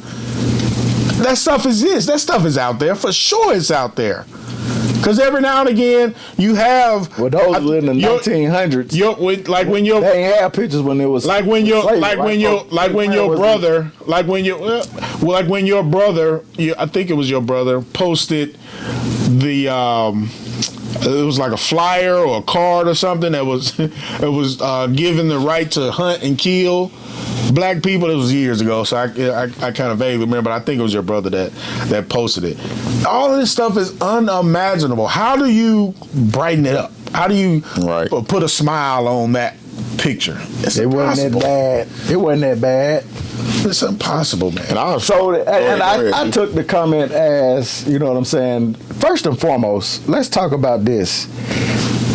That stuff exists. That stuff is out there. For sure it's out there. Because every now and again you have. Well, those were in the 1900s. They ain't have pictures when it was when your brother, I think it was your brother, posted the. It was like a flyer or a card or something that was given the right to hunt and kill black people. It was years ago, so I kind of vaguely remember, but I think it was your brother that posted it. All of this stuff is unimaginable. How do you brighten it up? How do you put a smile on that picture? It wasn't that bad. It wasn't that bad. It's impossible, man. And I took the comment as, you know what I'm saying, first and foremost, let's talk about this.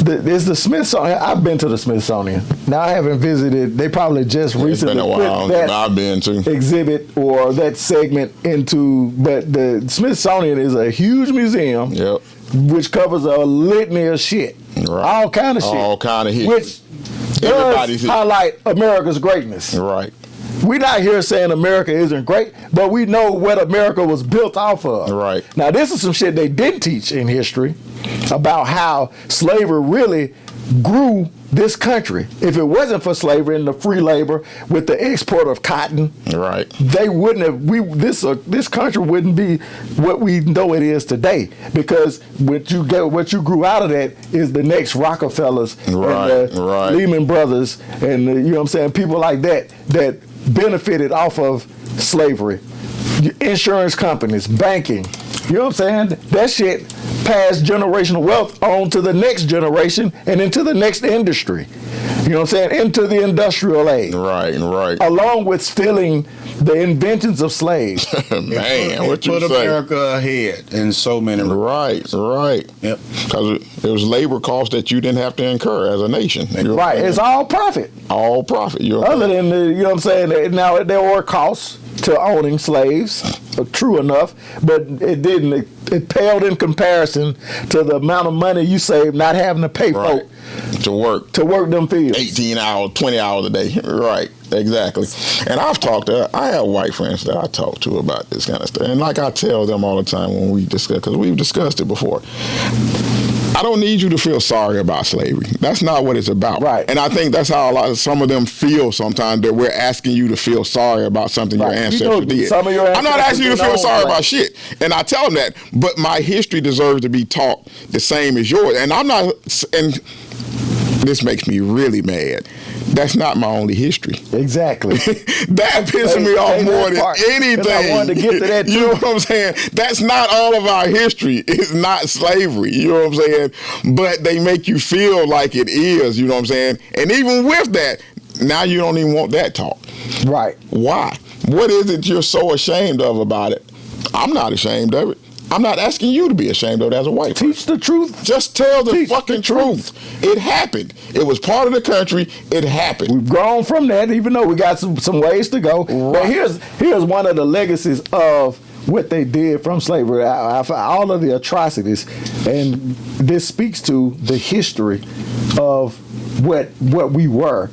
There's the Smithsonian. I've been to the Smithsonian. Now, I haven't visited. They probably just recently put that I've been to exhibit or that segment into, but the Smithsonian is a huge museum. Yep. Which covers a litany of shit. Right. All kind of shit. All kind of hit. Which does highlight America's greatness. Right. We're not here saying America isn't great, but we know what America was built off of. Right. Now, this is some shit they didn't teach in history about how slavery really grew this country. If it wasn't for slavery and the free labor with the export of cotton, right, they wouldn't have. This country wouldn't be what we know it is today. Because what you grew out of that is the next Rockefellers and the Lehman Brothers and the, you know what I'm saying, people like that benefited off of slavery. Insurance companies, banking. You know what I'm saying? That shit passed generational wealth on to the next generation and into the next industry. You know what I'm saying? Into the industrial age. Right. Along with stealing the inventions of slaves. Man, what you put say? America ahead in so many. Right. Yep. Because it was labor costs that you didn't have to incur as a nation. Right. It's all profit. All profit. Other than you know what I'm saying? Now there were costs to owning slaves, true enough, but it didn't. It paled in comparison to the amount of money you saved not having to pay folk to work them fields. 18 hours, 20 hours a day. Right, exactly. And I have white friends that I talk to about this kind of stuff. And like I tell them all the time when we discuss, because we've discussed it before. I don't need you to feel sorry about slavery. That's not what it's about. Right. And I think that's how some of them feel sometimes, that we're asking you to feel sorry about something your ancestors did. Some of your I'm not asking you to feel sorry about slavery. shit. And I tell them that. But my history deserves to be taught the same as yours. And I'm not, and this makes me really mad. That's not my only history. Exactly. That pisses me off more than anything. I wanted to get to that too. You know what I'm saying? That's not all of our history. It's not slavery. You know what I'm saying? But they make you feel like it is. You know what I'm saying? And even with that, now you don't even want that talk. Right. Why? What is it you're so ashamed of about it? I'm not ashamed of it. I'm not asking you to be ashamed of it as a white person. Teach the truth. Just tell the Teach fucking the truth. It happened. It was part of the country. It happened. We've grown from that, even though we got some ways to go. Right. But here's one of the legacies of what they did from slavery, all of the atrocities, and this speaks to the history of what we were.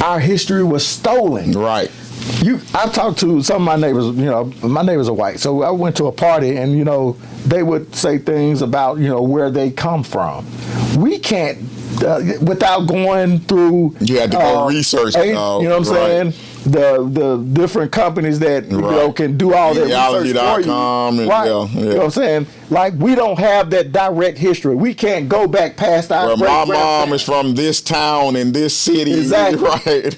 Our history was stolen. Right. I've talked to some of my neighbors. You know, my neighbors are white, so I went to a party, and you know, they would say things about where they come from. We can't without going through. You had to go research. You know what I'm saying? The different companies that can do all that research for you. Right. You know what I'm saying? Like, we don't have that direct history. We can't go back past our my mom is from this town in this city. Exactly.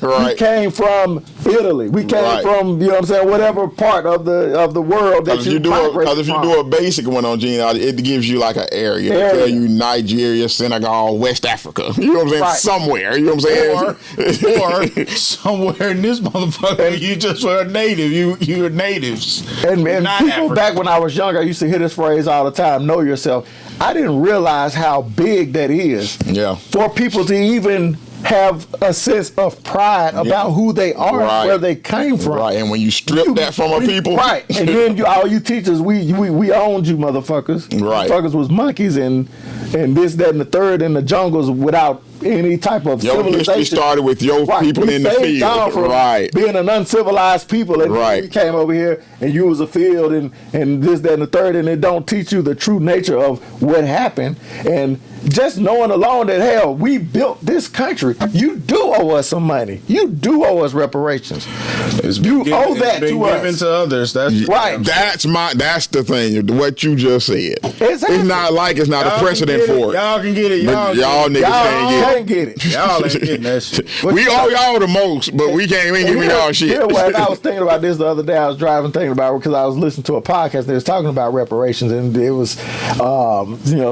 Right. We came from Italy. We came from, you know what I'm saying, whatever part of the world that you migrated from. Because if you do a basic one on genealogy, it gives you like an area. It tell you Nigeria, Senegal, West Africa. You know what I'm saying? Right. Somewhere. You know what I'm saying? Or somewhere in this motherfucker, you just were a native. You're natives. And people African. back when I was younger, I used to hear this phrase all the time, know yourself. I didn't realize how big that is. Yeah. For people to even have a sense of pride about who they are, where they came from. Right, and when you strip that from a people. Right, and then all you teachers, we owned you motherfuckers. Right. Motherfuckers was monkeys and this, that, and the third in the jungles without any type of civilization. History started with your people in the field. Right. Being an uncivilized people, and you came over here and you was a field and this, that, and the third, and it don't teach you the true nature of what happened. And just knowing alone that, hell, we built this country. You do owe us some money. You do owe us reparations. You owe that to us. Given to others. That's right. That's the thing. What you just said. Exactly. It's not like it's not a precedent for it. Y'all can get it. Y'all niggas can't get it. Y'all ain't getting that shit. We owe y'all the most, but we ain't giving y'all shit. I was thinking about this the other day. I was driving thinking about it because I was listening to a podcast. They was talking about reparations, and it was,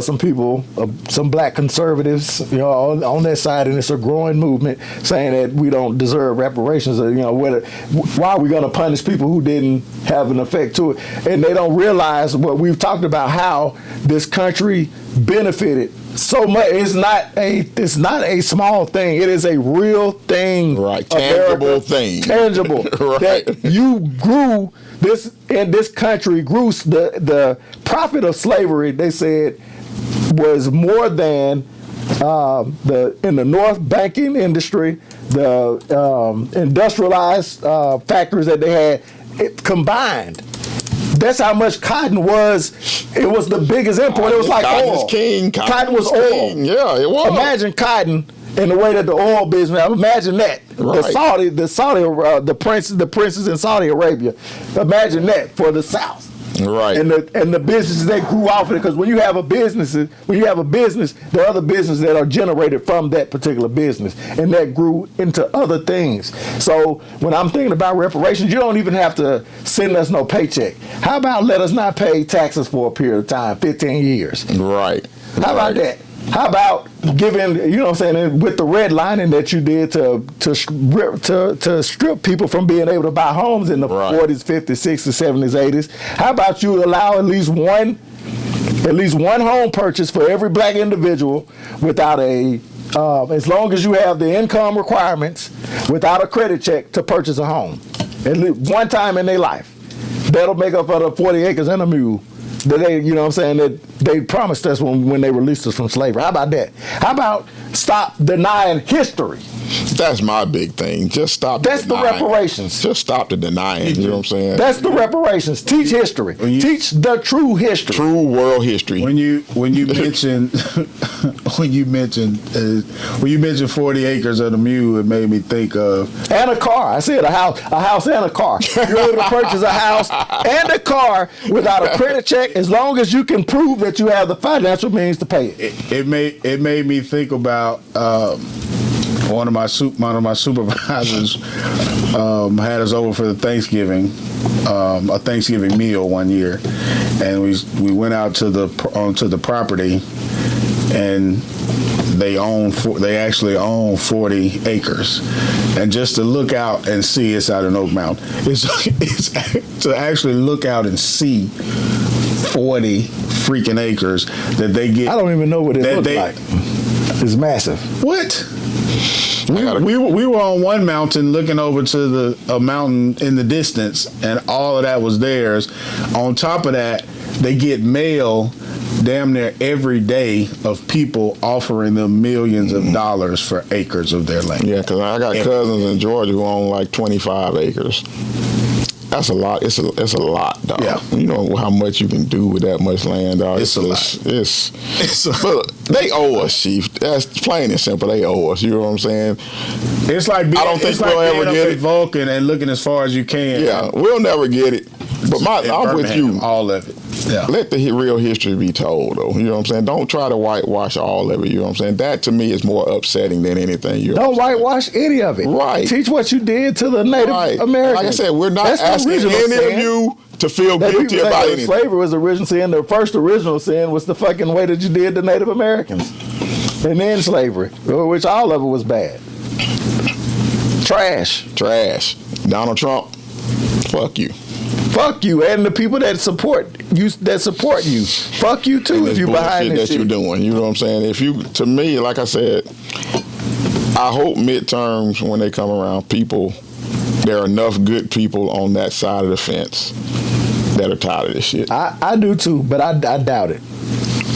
some people, some black conservatives, on that side, and it's a growing movement saying that we don't deserve reparations. Why are we going to punish people who didn't have an effect to it? And they don't realize what we've talked about, how this country benefited so much. It's not a small thing. It is a real thing. Right. Tangible thing. Tangible. Right. That you grew this country grew. The profit of slavery, they said, was more than in the North banking industry, the industrialized factories that they had combined. That's how much cotton was. It was the biggest import. It was like cotton oil. Is king. Cotton was oil. King. Yeah, it was. Imagine cotton in the way that the oil business. Imagine that. Right. The princes in Saudi Arabia. Imagine that for the South. Right. And the businesses that grew off of it, because when you have a business, there are other businesses that are generated from that particular business, and that grew into other things. So when I'm thinking about reparations, you don't even have to send us no paycheck. How about let us not pay taxes for a period of time, 15 years? Right. How about that? How about giving, with the redlining that you did to strip people from being able to buy homes in the 40s, 50s, 60s, 70s, 80s? How about you allow at least one home purchase for every black individual without as long as you have the income requirements, without a credit check to purchase a home, at least one time in their life. That'll make up for the 40 acres and a mule that that they promised us when they released us from slavery. How about that? How about stop denying history? That's my big thing. Just stop. That's the reparations. Just stop the denying. You know what I'm saying? That's the reparations. Teach history. Teach the true history. True world history. When you mentioned when you mentioned 40 acres of the mule, it made me think of and a car. I said a house and a car. You're able to purchase a house and a car without a credit check, as long as you can prove that you have the financial means to pay it. It made me think about one of my supervisors had us over for the Thanksgiving a Thanksgiving meal one year, and we went out to the property, and they actually own 40 acres, and just to look out and see, it's out in Oak Mountain. It's to actually look out and see 40 freaking acres that they get. I don't even know what it looks like. It's massive. What? We were on one mountain looking over to a mountain in the distance, and all of that was theirs. On top of that, they get mail damn near every day of people offering them millions of dollars for acres of their land. Yeah, because I got cousins in Georgia who own like 25 acres. That's a lot. It's a lot, dog. Yeah. You know how much you can do with that much land, dog. It's a lot. But they owe us, Chief. That's plain and simple. They owe us. You know what I'm saying? It's like I don't think we'll ever get it. Vulcan and looking as far as you can. Yeah, we'll never get it. But I'm with you. All of it. Yeah. Let the real history be told, though. You know what I'm saying? Don't try to whitewash all of it. You know what I'm saying? That, to me, is more upsetting than anything. Don't whitewash any of it. Right. Teach what you did to the Native Americans. Like I said, we're not asking any of you to feel guilty about anything. Slavery was the original sin. The first original sin was the fucking way that you did to Native Americans. And then slavery, which all of it was bad. Trash. Donald Trump, fuck you. Fuck you, and the people that support you. Fuck you too if you behind this shit you're doing. You know what I'm saying? To me, like I said, I hope midterms when they come around, there are enough good people on that side of the fence that are tired of this shit. I do too, but I doubt it.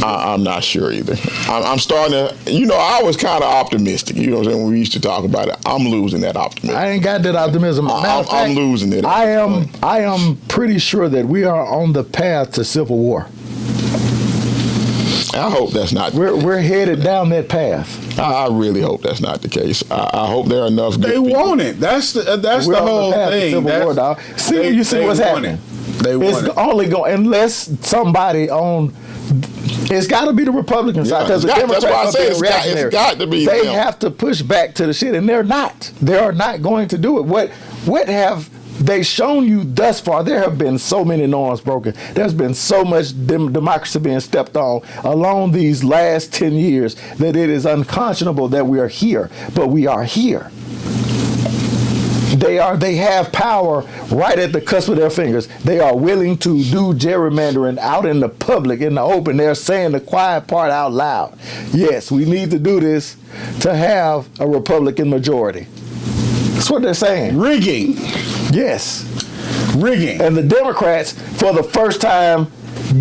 I'm not sure either. I'm starting to, I was kind of optimistic. You know what I'm saying? When we used to talk about it, I'm losing that optimism. I ain't got that optimism. I'm losing it. I am pretty sure that we are on the path to civil war. I hope that's not. We're headed down that path. I really hope that's not the case. I hope there are enough. They want it. That's the whole thing. Civil war, dog. You see what's happening. It's only going unless somebody on. It's got to be the Republican side because the Democrats are being reactionary. It's got to be. They have to push back to the shit, and they're not. They are not going to do it. What have they shown you thus far? There have been so many norms broken. There's been so much democracy being stepped on along these last 10 years that it is unconscionable that we are here, but we are here. They have power right at the cusp of their fingers. They are willing to do gerrymandering out in the public, in the open. They're saying the quiet part out loud. Yes, we need to do this to have a Republican majority. That's what they're saying. Rigging. Yes. Rigging. And the Democrats, for the first time,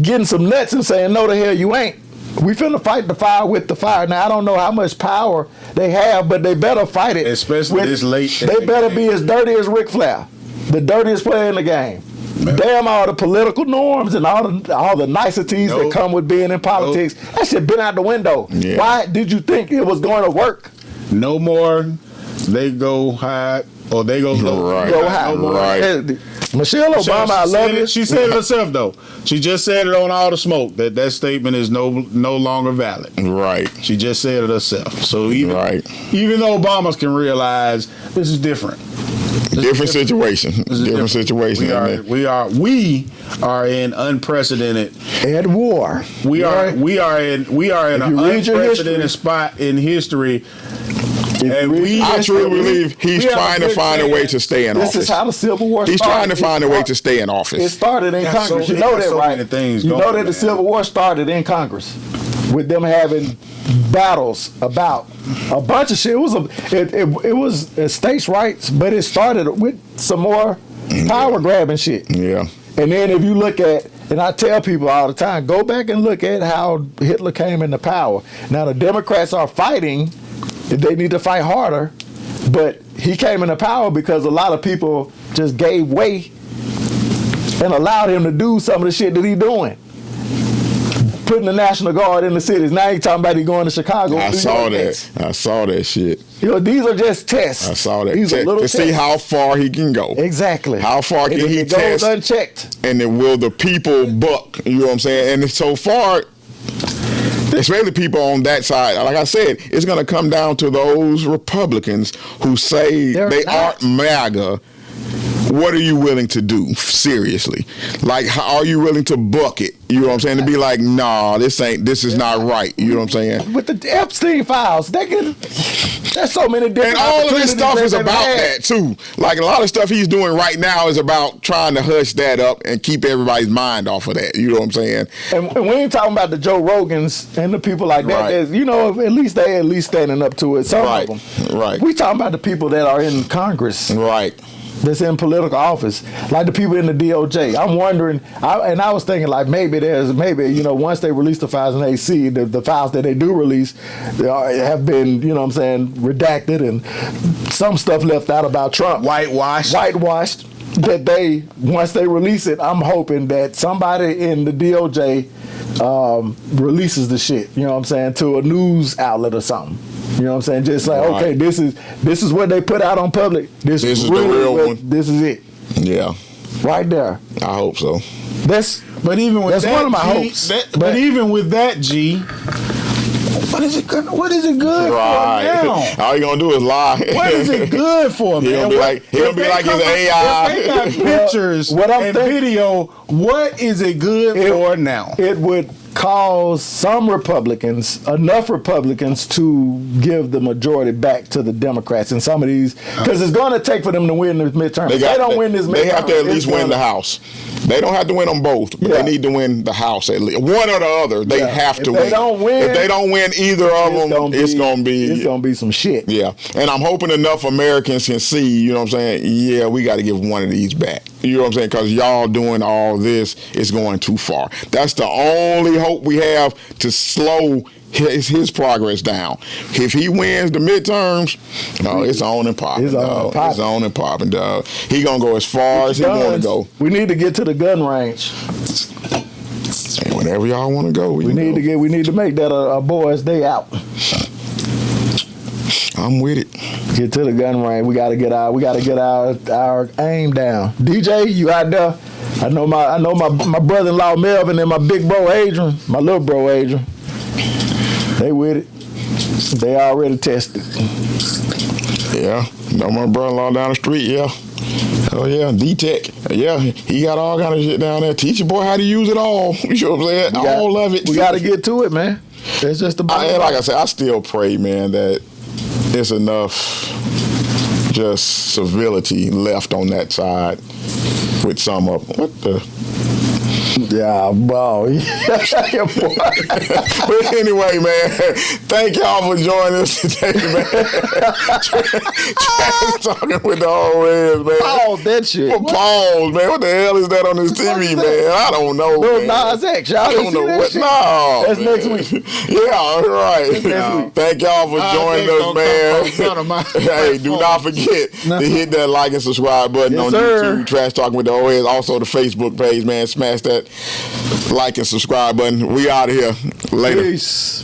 getting some nuts and saying, no, the hell you ain't. We finna fight the fire with the fire. Now, I don't know how much power they have, but they better fight it. Especially this late. They better be as dirty as Ric Flair, the dirtiest player in the game. Man. Damn all the political norms and all the niceties that come with being in politics. That shit been out the window. Yeah. Why did you think it was going to work? No more. They go high or they go low. Right. Go high. No right. Michelle Obama, I love you. She said it herself, though. She just said it on All the Smoke that statement is no longer valid. Right. She just said it herself. So even though Obamas can realize this is different. Different situation. Different situation. We are in unprecedented at war. We are in an unprecedented spot in history. And I truly believe he's trying to find a way to stay in office. This is how the Civil War started. He's trying to find a way to stay in office. It started in Congress. You know that, right? You know that the Civil War started in Congress with them having battles about a bunch of shit. It was states' rights, but it started with some more power grabbing shit. Yeah. And then if you look at, and I tell people all the time, go back and look at how Hitler came into power. Now the Democrats are fighting. They need to fight harder But he came into power because a lot of people just gave way and allowed him to do some of the shit that he doing. Putting the National Guard in the cities. Now he talking about he going to Chicago. I saw that shit. You know, these are just tests. I saw that. These are little to see how far he can go. Exactly. How far can he test? Goes unchecked. And then will the people buck? You know what I'm saying? And so far, especially people on that side, like I said, it's going to come down to those Republicans who say they aren't MAGA. What are you willing to do? Seriously. Like, how are you willing to buck it? You know what I'm saying? To be like, nah, this is not right. You know what I'm saying? With the Epstein files, there's so many different. And all of this stuff is about that too. Like a lot of stuff he's doing right now is about trying to hush that up and keep everybody's mind off of that. You know what I'm saying? And we ain't talking about the Joe Rogans and the people like that. Right. You know, at least they standing up to it. Some Right. of them. Right. We talking about the people that are in Congress. Right. That's in political office, like the people in the DOJ. I'm wondering, I was thinking like maybe once they release the files and they see the files that they do release have been, you know what I'm saying, redacted and some stuff left out about Trump. Whitewashed. That they, once they release it, I'm hoping that somebody in the DOJ releases the shit, you know what I'm saying, to a news outlet or something. You know what I'm saying? Just like, right. Okay, this is what they put out on public. This is the real one. This is it. Yeah. Right there. I hope so. But even with that's that, one of my G, hopes. But even with that, G, what is it good for now? All you gonna do is lie. What is it good for, man? He gonna be like his AI. If they got pictures and video, what is it good for now? It would cause enough Republicans to give the majority back to the Democrats in some of these, because it's going to take for them to win this midterm. They don't win this midterm. They have to at least win the House. They don't have to win them both, but they need to win the House at least. One or the other, they have to win. If they don't win either of them, it's going to be some shit. Yeah, and I'm hoping enough Americans can see, you know what I'm saying, yeah, we got to give one of these back. You know what I'm saying? Because y'all doing all this is going too far. That's the only hope we have to slow his progress down. If he wins the midterms, it's on and popping. It's on and popping, dog. He gonna go as far as he want to go. We need to get to the gun range. And whenever y'all want to go, we need to make that a boys' day out. I'm with it. Get to the gun range. We gotta get our aim down. DJ, you out there? I know my brother-in-law Melvin and my big bro Adrian, my little bro Adrian. They with it. They already tested. Yeah. Know my brother-in-law down the street, yeah. Oh yeah, D-Tech. Yeah, he got all kind of shit down there. Teach your boy how to use it all. You know what I'm saying? All of it. We gotta get to it, man. It's just about and like I said, I still pray, man, that there's enough just civility left on that side with some of them. What the? Yeah, wow. But anyway, man, thank y'all for joining us today, man. Talking with the OldHeads, man. Pause that shit. Pause, man. What the hell is that on this TV, man? I don't know. No, Nas X. Y'all I don't know what. Shit? No. That's next week. Yeah, all right. Thank y'all for joining us, man. Hey, do not forget to hit that like and subscribe button on YouTube. Trash Talking with the OldHeads. Also the Facebook page, man. Smash that like and subscribe button. We out of here. Later. Peace.